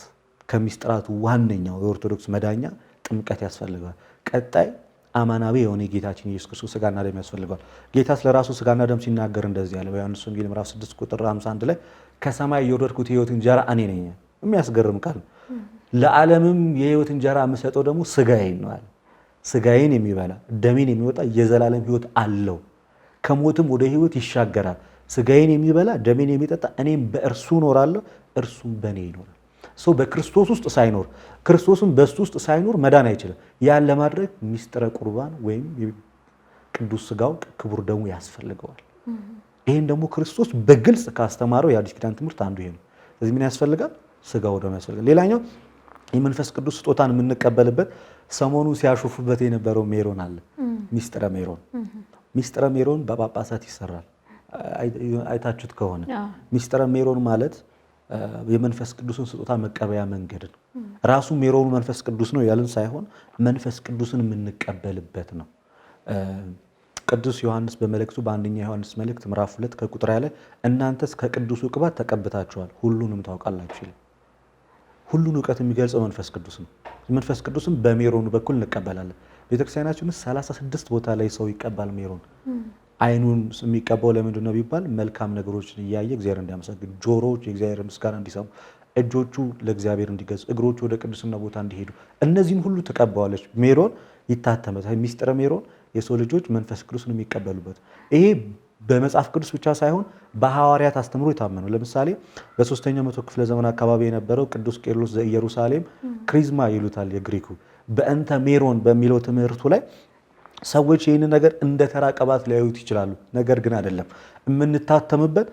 ከሚስጥራቱ ዋነኛው የኦርቶዶክስ መዳኛ ጥምቀት ያስፈልገዋል። ቀጣይ አማናዊ የሆነ የጌታችን ኢየሱስ ክርስቶስ ስጋና ደም ያስፈልገዋል። ጌታ ስለ ራሱ ስጋና ደም ሲናገር እንደዚህ ያለ በዮሐንስ ወንጌል ምዕራፍ 6 ቁጥር 51 ላይ ከሰማይ የወረድኩት የሕይወት እንጀራ እኔ ነኝ። የሚያስገርም ቃል። ለዓለምም የሕይወት እንጀራ የምሰጠው ደግሞ ስጋዬን ነው አለ። ስጋዬን የሚበላ ደሜን የሚወጣ የዘላለም ሕይወት አለው፣ ከሞትም ወደ ሕይወት ይሻገራል። ስጋዬን የሚበላ ደሜን የሚጠጣ እኔም በእርሱ እኖራለሁ፣ እርሱም በእኔ ይኖራል። ሰው በክርስቶስ ውስጥ ሳይኖር ክርስቶስም በሱ ውስጥ ሳይኖር መዳን አይችልም። ያን ለማድረግ ሚስጥረ ቁርባን ወይም ቅዱስ ስጋው ክቡር ደሙ ያስፈልገዋል። ይህን ደግሞ ክርስቶስ በግልጽ ካስተማረው የአዲስ ኪዳን ትምህርት አንዱ ይሄ ነው። ስለዚህ ምን ያስፈልጋል? ስጋው ደሙ ያስፈልጋል። ሌላኛው የመንፈስ ቅዱስ ስጦታን የምንቀበልበት ሰሞኑ ሲያሾፉበት የነበረው ሜሮን አለ። ሚስጥረ ሜሮን። ሚስጥረ ሜሮን በጳጳሳት ይሰራል። አይታችሁት ከሆነ ሚስጥረ ሜሮን ማለት የመንፈስ ቅዱስን ስጦታ መቀበያ መንገድ ነው። ራሱ ሜሮኑ መንፈስ ቅዱስ ነው ያልን ሳይሆን መንፈስ ቅዱስን የምንቀበልበት ነው። ቅዱስ ዮሐንስ በመልእክቱ በአንደኛ ዮሐንስ መልእክት ምዕራፍ 2 ከቁጥር ያለ እናንተስ ከቅዱሱ ቅባት ተቀብታችኋል ሁሉንም ታውቃላችሁ ይላል። ሁሉን እውቀት የሚገልጸው መንፈስ ቅዱስ ነው። መንፈስ ቅዱስን በሜሮኑ በኩል እንቀበላለን። ቤተክርስቲያናችን 36 ቦታ ላይ ሰው ይቀባል ሜሮን። አይኑን የሚቀባው ለምንድን ነው ቢባል መልካም ነገሮችን እያየ እግዚአብሔር እንዲያመሰግን፣ ጆሮዎች የእግዚአብሔር ምስጋና እንዲሰሙ፣ እጆቹ ለእግዚአብሔር እንዲገዙ፣ እግሮቹ ወደ ቅድስና ቦታ እንዲሄዱ እነዚህን ሁሉ ትቀባዋለች። ሜሮን ይታተመታል። ሚስጥረ ሜሮን የሰው ልጆች መንፈስ ቅዱስን የሚቀበሉበት ይሄ በመጽሐፍ ቅዱስ ብቻ ሳይሆን በሐዋርያት አስተምሮ የታመነው። ለምሳሌ በ3ኛው መቶ ክፍለ ዘመን አካባቢ የነበረው ቅዱስ ቄርሎስ ዘኢየሩሳሌም ክሪዝማ ይሉታል የግሪኩ በእንተ ሜሮን በሚለው ትምህርቱ ላይ ሰዎች ይህንን ነገር እንደ ተራ ቅባት ሊያዩት ይችላሉ። ነገር ግን አይደለም። የምንታተምበት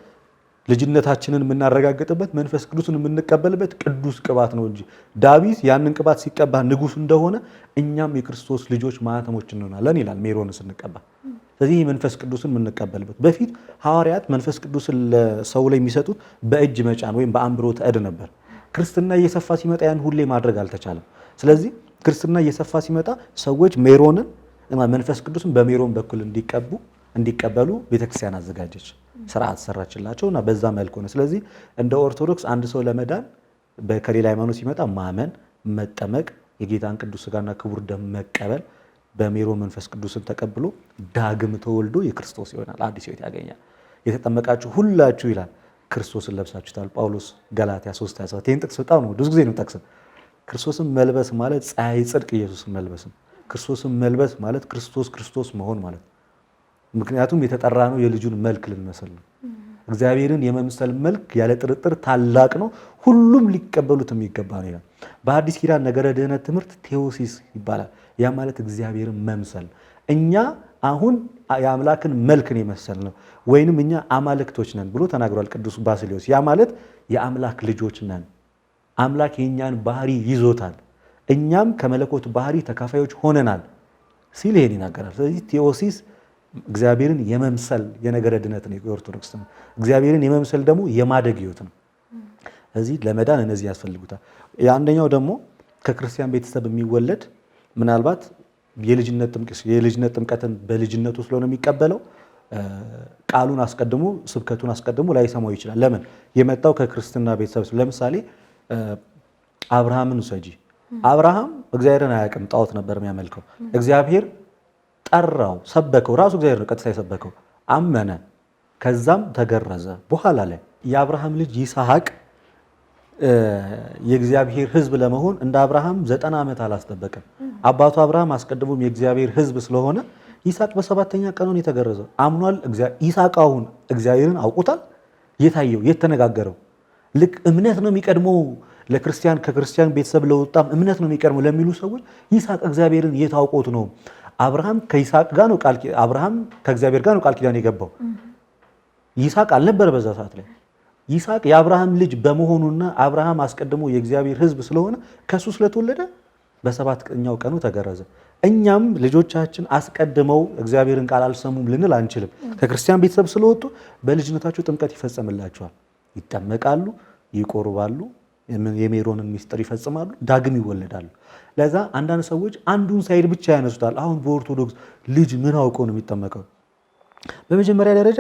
ልጅነታችንን የምናረጋግጥበት መንፈስ ቅዱስን የምንቀበልበት ቅዱስ ቅባት ነው እንጂ ዳዊት ያንን ቅባት ሲቀባ ንጉሥ እንደሆነ እኛም የክርስቶስ ልጆች ማኅተሞች እንሆናለን ይላል ሜሮን ስንቀባ። ስለዚህ መንፈስ ቅዱስን የምንቀበልበት በፊት ሐዋርያት መንፈስ ቅዱስን ለሰው ላይ የሚሰጡት በእጅ መጫን ወይም በአንብሮተ እድ ነበር። ክርስትና እየሰፋ ሲመጣ ያን ሁሌ ማድረግ አልተቻለም። ስለዚህ ክርስትና እየሰፋ ሲመጣ ሰዎች ሜሮንን መንፈስ ቅዱስን በሜሮን በኩል እንዲቀበሉ ቤተክርስቲያን አዘጋጀች፣ ስርዓት ሰራችላቸው እና በዛ መልኩ ነው። ስለዚህ እንደ ኦርቶዶክስ አንድ ሰው ለመዳን ከሌላ ሃይማኖት ሲመጣ ማመን፣ መጠመቅ፣ የጌታን ቅዱስ ስጋና ክቡር ደም መቀበል፣ በሜሮን መንፈስ ቅዱስን ተቀብሎ ዳግም ተወልዶ የክርስቶስ ይሆናል፣ አዲስ ሕይወት ያገኛል። የተጠመቃችሁ ሁላችሁ ይላል ክርስቶስን ለብሳችሁታል። ጳውሎስ ገላትያ 3:27 ይህን ጥቅስ በጣም ነው ብዙ ጊዜ ነው ጠቅሰን። ክርስቶስን መልበስ ማለት ፀሐይ ጽድቅ ኢየሱስን መልበስ ነው። ክርስቶስን መልበስ ማለት ክርስቶስ መሆን ማለት ነው። ምክንያቱም የተጠራ ነው የልጁን መልክ ልንመስል ነው። እግዚአብሔርን የመምሰል መልክ ያለ ጥርጥር ታላቅ ነው፣ ሁሉም ሊቀበሉት የሚገባ ነው ይላል። በአዲስ ኪዳን ነገረ ድህነት ትምህርት ቴዎሲስ ይባላል። ያ ማለት እግዚአብሔርን መምሰል። እኛ አሁን የአምላክን መልክን የመሰል ነው ወይንም እኛ አማልክቶች ነን ብሎ ተናግሯል ቅዱስ ባስልዮስ። ያ ማለት የአምላክ ልጆች ነን። አምላክ የእኛን ባህሪ ይዞታል፣ እኛም ከመለኮት ባህሪ ተካፋዮች ሆነናል ሲል ይሄን ይናገራል። ስለዚህ ቴዎሲስ እግዚአብሔርን የመምሰል የነገረ ድነት ነው የኦርቶዶክስ ነው። እግዚአብሔርን የመምሰል ደግሞ የማደግ ሕይወት ነው። ስለዚህ ለመዳን እነዚህ ያስፈልጉታል። የአንደኛው ደግሞ ከክርስቲያን ቤተሰብ የሚወለድ ምናልባት የልጅነት ጥምቀትን በልጅነቱ ስለሆነ የሚቀበለው ቃሉን አስቀድሞ ስብከቱን አስቀድሞ ላይሰማው ይችላል። ለምን? የመጣው ከክርስትና ቤተሰብ። ለምሳሌ አብርሃምን ውሰጂ። አብርሃም እግዚአብሔርን አያውቅም፣ ጣዖት ነበር የሚያመልከው። እግዚአብሔር ጠራው፣ ሰበከው። ራሱ እግዚአብሔር ነው ቀጥታ የሰበከው። አመነ፣ ከዛም ተገረዘ። በኋላ ላይ የአብርሃም ልጅ ይስሐቅ የእግዚአብሔር ሕዝብ ለመሆን እንደ አብርሃም 90 ዓመት አላስጠበቀም። አባቱ አብርሃም አስቀድሞም የእግዚአብሔር ሕዝብ ስለሆነ ይስሐቅ በ7ኛ ቀኑ የተገረዘው አምኗል። ይስሐቅ አሁን እግዚአብሔርን አውቆታል። የታየው የተነጋገረው ልክ እምነት ነው የሚቀድመው ለክርስቲያን ከክርስቲያን ቤተሰብ ለወጣም እምነት ነው የሚቀርመው ለሚሉ ሰዎች ይስሐቅ እግዚአብሔርን የታውቆት ነው። አብርሃም ከይስሐቅ ጋር ነው አብርሃም ከእግዚአብሔር ጋር ነው ቃል ኪዳን የገባው። ይስሐቅ አልነበረ በዛ ሰዓት ላይ። ይስሐቅ የአብርሃም ልጅ በመሆኑና አብርሃም አስቀድሞ የእግዚአብሔር ሕዝብ ስለሆነ ከሱ ስለተወለደ በሰባተኛው ቀኑ ተገረዘ። እኛም ልጆቻችን አስቀድመው እግዚአብሔርን ቃል አልሰሙም ልንል አንችልም። ከክርስቲያን ቤተሰብ ስለወጡ በልጅነታቸው ጥምቀት ይፈጸምላቸዋል፣ ይጠመቃሉ፣ ይቆርባሉ፣ የሜሮንን ሚስጥር ይፈጽማሉ፣ ዳግም ይወለዳሉ። ለዛ አንዳንድ ሰዎች አንዱን ሳይድ ብቻ ያነሱታል። አሁን በኦርቶዶክስ ልጅ ምን አውቀው ነው የሚጠመቀው? በመጀመሪያ ደረጃ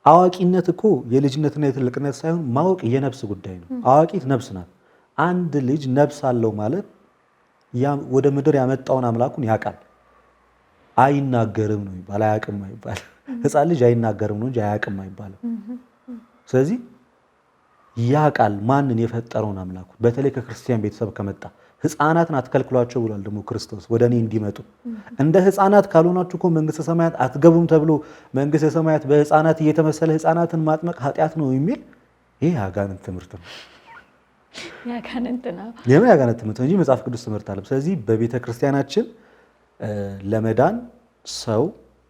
አዋቂነት እኮ የልጅነትና የትልቅነት ሳይሆን ማወቅ የነፍስ ጉዳይ ነው። አዋቂት ነፍስ ናት። አንድ ልጅ ነፍስ አለው ማለት ወደ ምድር ያመጣውን አምላኩን ያውቃል። አይናገርም ነው ይባል፣ አያውቅም አይባል። ሕፃን ልጅ አይናገርም ነው እንጂ አያውቅም አይባልም። ስለዚህ ያውቃል ማንን የፈጠረውን አምላኩን። በተለይ ከክርስቲያን ቤተሰብ ከመጣ ሕፃናትን አትከልክሏቸው ብሏል ደግሞ ክርስቶስ ወደ እኔ እንዲመጡ። እንደ ሕፃናት ካልሆናችሁ እኮ መንግስተ ሰማያት አትገቡም ተብሎ መንግስተ ሰማያት በሕፃናት እየተመሰለ ሕፃናትን ማጥመቅ ኃጢአት ነው የሚል ይህ የአጋንንት ትምህርት ነው። የአጋንንት ትምህርት እንጂ መጽሐፍ ቅዱስ ትምህርት አለ። ስለዚህ በቤተ ክርስቲያናችን ለመዳን ሰው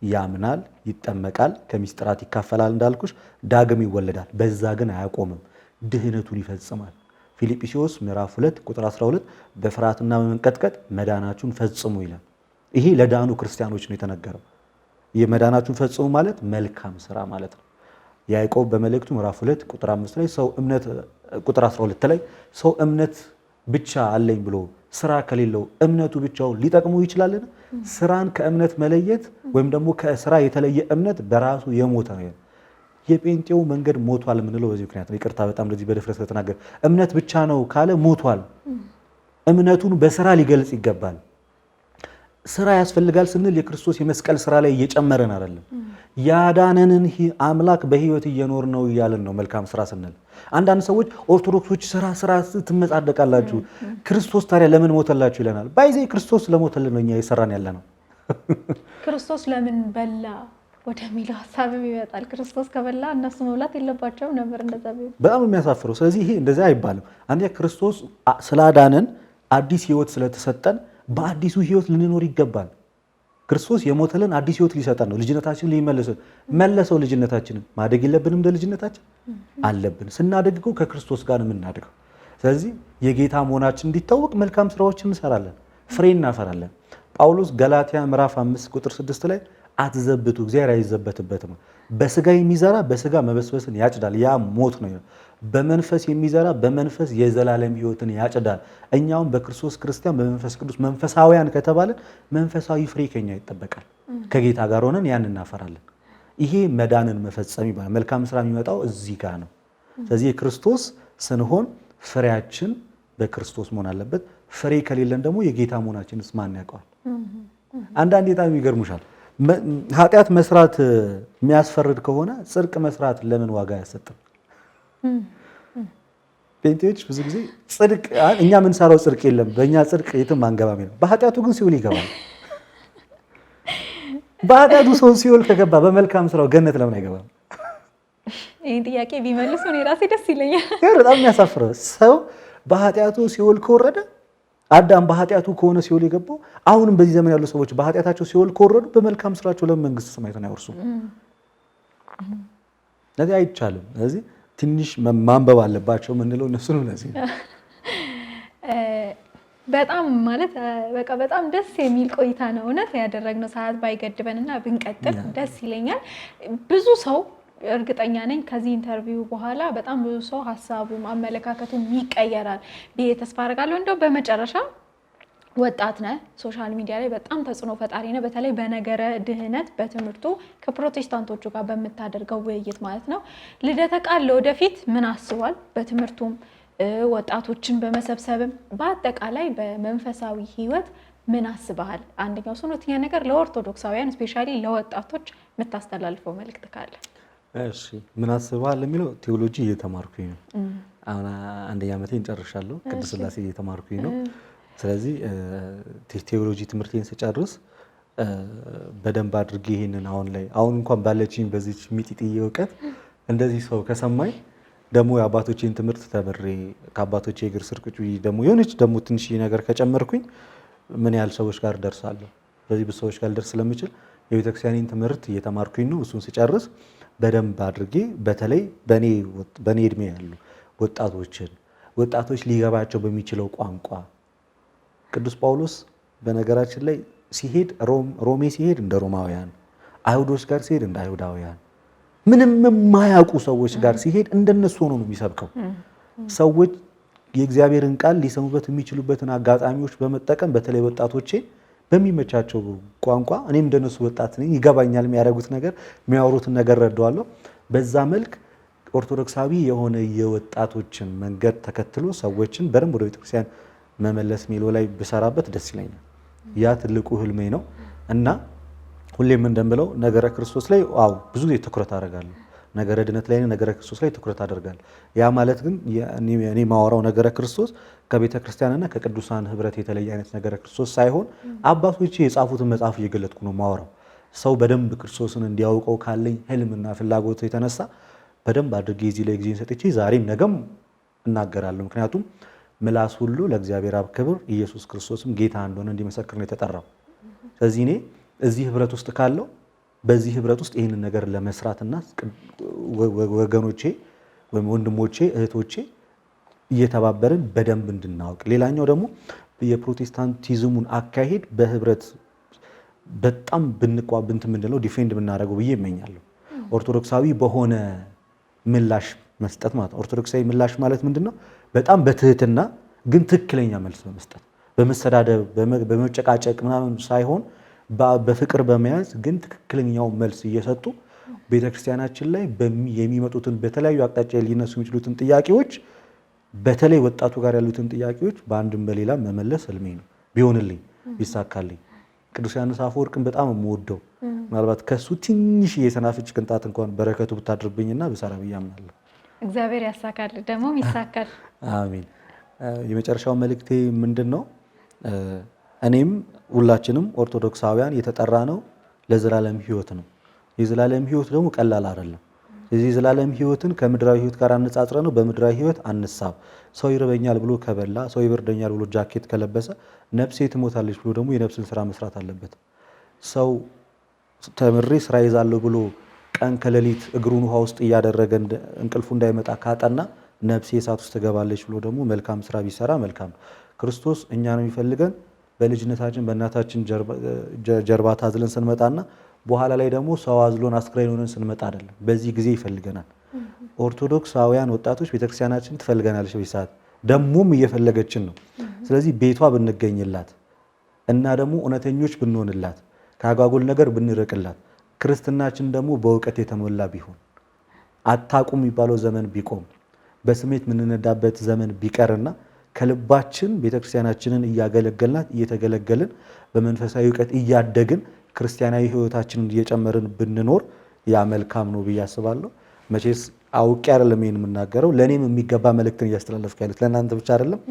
ያምናል፣ ይጠመቃል፣ ከሚስጥራት ይካፈላል፣ እንዳልኩሽ ዳግም ይወለዳል። በዛ ግን አያቆምም፣ ድህነቱን ይፈጽማል። ፊልጵስዩስ ምዕራፍ 2 ቁጥር 12 በፍርሃትና በመንቀጥቀጥ መዳናችሁን ፈጽሙ ይላል። ይሄ ለዳኑ ክርስቲያኖች ነው የተነገረው። የመዳናችሁን ፈጽሙ ማለት መልካም ስራ ማለት ነው። ያዕቆብ በመልእክቱ ምዕራፍ 2 ቁጥር 5 ላይ ሰው እምነት ቁጥር 12 ላይ ሰው እምነት ብቻ አለኝ ብሎ ስራ ከሌለው እምነቱ ብቻውን ሊጠቅሙ ይችላልን? ስራን ከእምነት መለየት ወይም ደግሞ ከስራ የተለየ እምነት በራሱ የሞተ ነው። የጴንጤው መንገድ ሞቷል የምንለው በዚህ ምክንያት ነው። ይቅርታ በጣም እንደዚህ በድፍረት ከተናገረ እምነት ብቻ ነው ካለ ሞቷል። እምነቱን በስራ ሊገልጽ ይገባል። ስራ ያስፈልጋል ስንል የክርስቶስ የመስቀል ስራ ላይ እየጨመረን አይደለም። ያዳነንን አምላክ በህይወት እየኖር ነው እያለን ነው መልካም ስራ ስንል። አንዳንድ ሰዎች ኦርቶዶክሶች ስራ ትመጻደቃላችሁ፣ ክርስቶስ ታዲያ ለምን ሞተላችሁ ይለናል። ባይዜ ክርስቶስ ስለሞተልን ነው እኛ እየሰራን ያለ ነው። ክርስቶስ ለምን በላ ወደሚለው ሀሳብም ይመጣል። ክርስቶስ ከበላ እነሱ መብላት የለባቸውም ነበር። እንደዛ ቢሆን በጣም የሚያሳፍረው። ስለዚህ ይሄ እንደዛ አይባልም። አንዴ ክርስቶስ ስላዳነን አዲስ ህይወት ስለተሰጠን በአዲሱ ህይወት ልንኖር ይገባል። ክርስቶስ የሞተልን አዲስ ህይወት ሊሰጠን ነው። ልጅነታችንን መለሰው። ልጅነታችንን ማደግ የለብንም? እንደ ልጅነታችን አለብን። ስናደግ ከክርስቶስ ጋር የምናድገው። ስለዚህ የጌታ መሆናችን እንዲታወቅ መልካም ስራዎችን እንሰራለን፣ ፍሬ እናፈራለን። ጳውሎስ ገላትያ ምዕራፍ 5 ቁጥር 6 ላይ አትዘብቱ፣ እግዚአብሔር አይዘበትበትም። በስጋ የሚዘራ በስጋ መበስበስን ያጭዳል፣ ያ ሞት ነው። በመንፈስ የሚዘራ በመንፈስ የዘላለም ህይወትን ያጭዳል። እኛውም በክርስቶስ ክርስቲያን በመንፈስ ቅዱስ መንፈሳውያን ከተባለን መንፈሳዊ ፍሬ ከኛ ይጠበቃል። ከጌታ ጋር ሆነን ያን እናፈራለን። ይሄ መዳንን መፈጸም ይባላል። መልካም ስራ የሚመጣው እዚህ ጋር ነው። ስለዚህ የክርስቶስ ስንሆን ፍሬያችን በክርስቶስ መሆን አለበት። ፍሬ ከሌለን ደግሞ የጌታ መሆናችንስ ማን ያውቀዋል? አንዳንዴ በጣም ይገርሙሻል። ኃጢአት መስራት የሚያስፈርድ ከሆነ ጽድቅ መስራት ለምን ዋጋ አያሰጥም? ጴንጤዎች ብዙ ጊዜ ጽድቅ እኛ የምንሰራው ጽድቅ የለም፣ በእኛ ጽድቅ የትም አንገባም ነው። በኃጢአቱ ግን ሲኦል ይገባል። በኃጢአቱ ሰው ሲኦል ከገባ በመልካም ስራው ገነት ለምን አይገባም? ይህን ጥያቄ ቢመልሱ እኔ ራሴ ደስ ይለኛል። በጣም የሚያሳፍረው ሰው በኃጢአቱ ሲኦል ከወረደ፣ አዳም በኃጢአቱ ከሆነ ሲኦል የገባው፣ አሁንም በዚህ ዘመን ያሉ ሰዎች በኃጢአታቸው ሲኦል ከወረዱ በመልካም ስራቸው ለምን መንግስተ ሰማያትን አይወርሱም? ስለዚህ አይቻልም። ስለዚህ ትንሽ ማንበብ አለባቸው የምንለው እነሱ ነው። ለዚህ በጣም ማለት በቃ በጣም ደስ የሚል ቆይታ ነው እውነት ያደረግነው። ሰዓት ባይገድበንና ብንቀጥል ደስ ይለኛል። ብዙ ሰው እርግጠኛ ነኝ ከዚህ ኢንተርቪው በኋላ በጣም ብዙ ሰው ሀሳቡም አመለካከቱም ይቀየራል ብዬ ተስፋ አደርጋለሁ። እንደው በመጨረሻ ወጣት ነህ፣ ሶሻል ሚዲያ ላይ በጣም ተጽዕኖ ፈጣሪ ነህ። በተለይ በነገረ ድህነት በትምህርቱ ከፕሮቴስታንቶቹ ጋር በምታደርገው ውይይት ማለት ነው። ልደተ ቃል ለወደፊት ምን አስቧል? በትምህርቱም ወጣቶችን በመሰብሰብም በአጠቃላይ በመንፈሳዊ ህይወት ምን አስበሃል? አንደኛው እሱ ነው። ሁለተኛ ነገር ለኦርቶዶክሳውያን ስፔሻሊ ለወጣቶች የምታስተላልፈው መልእክት ካለ? እሺ፣ ምን አስበሃል የሚለው ቴዎሎጂ እየተማርኩኝ ነው። አሁን አንደኛ ዓመቴን ጨርሻለሁ። ቅድስት ሥላሴ እየተማርኩኝ ነው። ስለዚህ ቴዎሎጂ ትምህርቴን ስጨርስ በደንብ አድርጌ ይሄንን አሁን እንኳን ባለችኝ በዚች ሚጢጥዬ እውቀት እንደዚህ ሰው ከሰማኝ ደግሞ የአባቶቼን ትምህርት ተምሬ ከአባቶቼ እግር ስር ቁጭ ብዬ ደግሞ የሆነች ደግሞ ትንሽ ነገር ከጨመርኩኝ ምን ያህል ሰዎች ጋር ደርሳለሁ። በዚህ ብዙ ሰዎች ጋር ደርስ ስለምችል የቤተክርስቲያኔን ትምህርት እየተማርኩኝ ነው። እሱን ሲጨርስ በደንብ አድርጌ በተለይ በኔ እድሜ ያሉ ወጣቶች ሊገባቸው በሚችለው ቋንቋ ቅዱስ ጳውሎስ በነገራችን ላይ ሲሄድ ሮሜ ሲሄድ እንደ ሮማውያን፣ አይሁዶች ጋር ሲሄድ እንደ አይሁዳውያን፣ ምንም የማያውቁ ሰዎች ጋር ሲሄድ እንደነሱ ሆኖ ነው የሚሰብከው። ሰዎች የእግዚአብሔርን ቃል ሊሰሙበት የሚችሉበትን አጋጣሚዎች በመጠቀም በተለይ ወጣቶቼ በሚመቻቸው ቋንቋ እኔም እንደነሱ ወጣት ነኝ፣ ይገባኛል የሚያደርጉት ነገር የሚያወሩትን ነገር ረዳዋለሁ። በዛ መልክ ኦርቶዶክሳዊ የሆነ የወጣቶችን መንገድ ተከትሎ ሰዎችን በደንብ ወደ ቤተክርስቲያን መመለስ ሚለው ላይ ብሰራበት ደስ ይለኛል። ያ ትልቁ ህልሜ ነው እና ሁሌም እንደምለው ነገረ ክርስቶስ ላይ ብዙ ጊዜ ትኩረት አደርጋለሁ። ነገረ ድነት ላይ ነገረ ክርስቶስ ላይ ትኩረት አደርጋለሁ። ያ ማለት ግን እኔ ማወራው ነገረ ክርስቶስ ከቤተ ክርስቲያንና ከቅዱሳን ህብረት የተለየ አይነት ነገረ ክርስቶስ ሳይሆን አባቶቼ የጻፉትን መጽሐፍ እየገለጥኩ ነው ማወራው። ሰው በደንብ ክርስቶስን እንዲያውቀው ካለኝ ህልምና ፍላጎት የተነሳ በደንብ አድርጌ እዚህ ላይ ጊዜን ሰጥቼ ዛሬም ነገም እናገራለሁ። ምክንያቱም ምላስ ሁሉ ለእግዚአብሔር አብ ክብር፣ ኢየሱስ ክርስቶስም ጌታ እንደሆነ እንዲመሰክር ነው የተጠራው። ስለዚህ እኔ እዚህ ህብረት ውስጥ ካለው በዚህ ህብረት ውስጥ ይህንን ነገር ለመስራትና ወገኖቼ ወይም ወንድሞቼ እህቶቼ እየተባበርን በደንብ እንድናውቅ፣ ሌላኛው ደግሞ የፕሮቴስታንቲዝሙን አካሄድ በህብረት በጣም ብንቋብንት ምንድነው ዲፌንድ ብናደርገው ብዬ እመኛለሁ። ኦርቶዶክሳዊ በሆነ ምላሽ መስጠት ማለት ኦርቶዶክሳዊ ምላሽ ማለት ምንድነው? በጣም በትህትና ግን ትክክለኛ መልስ በመስጠት በመሰዳደብ በመጨቃጨቅ ምናምን ሳይሆን በፍቅር በመያዝ ግን ትክክለኛው መልስ እየሰጡ ቤተክርስቲያናችን ላይ የሚመጡትን በተለያዩ አቅጣጫ ሊነሱ የሚችሉትን ጥያቄዎች በተለይ ወጣቱ ጋር ያሉትን ጥያቄዎች በአንድም በሌላ መመለስ ህልሜ ነው። ቢሆንልኝ ቢሳካልኝ ቅዱስ ዮሐንስ አፈወርቅን በጣም የምወደው ምናልባት ከሱ ትንሽ የሰናፍጭ ቅንጣት እንኳን በረከቱ ብታድርብኝና ብሰራ ብዬ አምናለሁ። እግዚአብሔር ያሳካል፣ ደግሞ ይሳካል። አሜን። የመጨረሻው መልእክቴ ምንድን ነው? እኔም ሁላችንም ኦርቶዶክሳውያን የተጠራ ነው ለዘላለም ህይወት ነው። የዘላለም ህይወት ደግሞ ቀላል አይደለም። ስለዚህ የዘላለም ህይወትን ከምድራዊ ህይወት ጋር አነጻጽረ ነው በምድራዊ ህይወት አንሳብ። ሰው ይርበኛል ብሎ ከበላ፣ ሰው ይበርደኛል ብሎ ጃኬት ከለበሰ፣ ነፍሴ ትሞታለች ብሎ ደግሞ የነፍስን ስራ መስራት አለበት። ሰው ተምሬ ስራ ይዛለሁ ብሎ ቀን ከሌሊት እግሩን ውሃ ውስጥ እያደረገ እንቅልፉ እንዳይመጣ ካጠና ነፍሴ እሳት ውስጥ ትገባለች ብሎ ደግሞ መልካም ስራ ቢሰራ መልካም ነው። ክርስቶስ እኛ ነው የሚፈልገን በልጅነታችን በእናታችን ጀርባ ታዝለን ስንመጣና በኋላ ላይ ደግሞ ሰው አዝሎን አስክሬን ሆነን ስንመጣ አይደለም። በዚህ ጊዜ ይፈልገናል። ኦርቶዶክሳውያን ወጣቶች ቤተክርስቲያናችን ትፈልገናለች። በሰዓት ደሞም እየፈለገችን ነው። ስለዚህ ቤቷ ብንገኝላት እና ደግሞ እውነተኞች ብንሆንላት፣ ከአጓጉል ነገር ብንርቅላት፣ ክርስትናችን ደግሞ በእውቀት የተሞላ ቢሆን፣ አታቁም የሚባለው ዘመን ቢቆም፣ በስሜት የምንነዳበት ዘመን ቢቀርና ከልባችን ቤተክርስቲያናችንን እያገለገልናት እየተገለገልን በመንፈሳዊ እውቀት እያደግን ክርስቲያናዊ ህይወታችንን እየጨመርን ብንኖር ያ መልካም ነው ብዬ አስባለሁ። መቼስ አውቄ አይደለም ይሄን የምናገረው፣ ለኔም የሚገባ መልእክትን እያስተላለፍኩ ያለሁት ለእናንተ ብቻ አይደለም።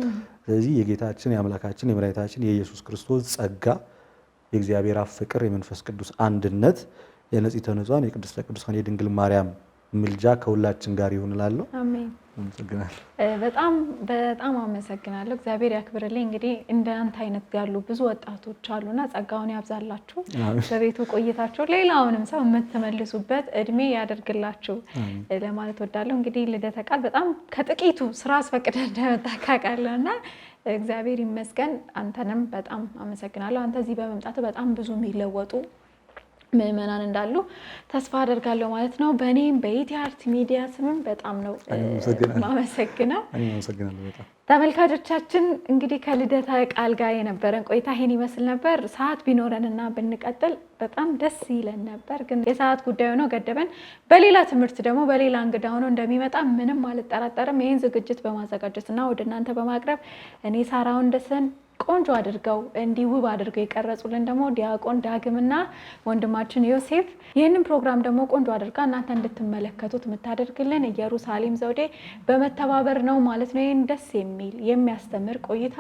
ስለዚህ የጌታችን የአምላካችን የመድኃኒታችን የኢየሱስ ክርስቶስ ጸጋ፣ የእግዚአብሔር አብ ፍቅር፣ የመንፈስ ቅዱስ አንድነት፣ የንጽሕተ ንጹሐን የቅድስተ ቅዱሳን የድንግል ማርያም ምልጃ ከሁላችን ጋር ይሁን እላለሁ። አሜን። በጣም አመሰግናለሁ። እግዚአብሔር ያክብርልኝ። እንግዲህ እንዳንተ አይነት ያሉ ብዙ ወጣቶች አሉና ጸጋውን ያብዛላችሁ፣ በቤቱ ቆይታችሁ ሌላውንም ሰው የምትመልሱበት እድሜ ያደርግላችሁ ለማለት ወዳለሁ። እንግዲህ ልደተ ቃል በጣም ከጥቂቱ ስራ አስፈቅደ እንደመጣካቃለና እግዚአብሔር ይመስገን። አንተንም በጣም አመሰግናለሁ። አንተ እዚህ በመምጣት በጣም ብዙ የሚለወጡ ምዕመናን እንዳሉ ተስፋ አደርጋለሁ ማለት ነው። በእኔም በኢቲአርት ሚዲያ ስምም በጣም ነው ማመሰግነው። ተመልካቾቻችን እንግዲህ ከልደተ ቃል ጋር የነበረን ቆይታ ይሄን ይመስል ነበር። ሰዓት ቢኖረንና ብንቀጥል በጣም ደስ ይለን ነበር፣ ግን የሰዓት ጉዳይ ሆኖ ገደበን። በሌላ ትምህርት ደግሞ በሌላ እንግዳ ሆኖ እንደሚመጣ ምንም አልጠራጠርም። ይህን ዝግጅት በማዘጋጀትና ወደ እናንተ በማቅረብ እኔ ሳራ ወንደሰን ቆንጆ አድርገው እንዲህ ውብ አድርገው የቀረጹልን ደግሞ ዲያቆን ዳግምና ወንድማችን ዮሴፍ፣ ይህንን ፕሮግራም ደግሞ ቆንጆ አድርጋ እናንተ እንድትመለከቱት የምታደርግልን ኢየሩሳሌም ዘውዴ በመተባበር ነው ማለት ነው። ይህን ደስ የሚል የሚያስተምር ቆይታ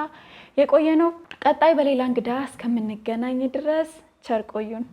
የቆየ ነው። ቀጣይ በሌላ እንግዳ እስከምንገናኝ ድረስ ቸር ቆዩን።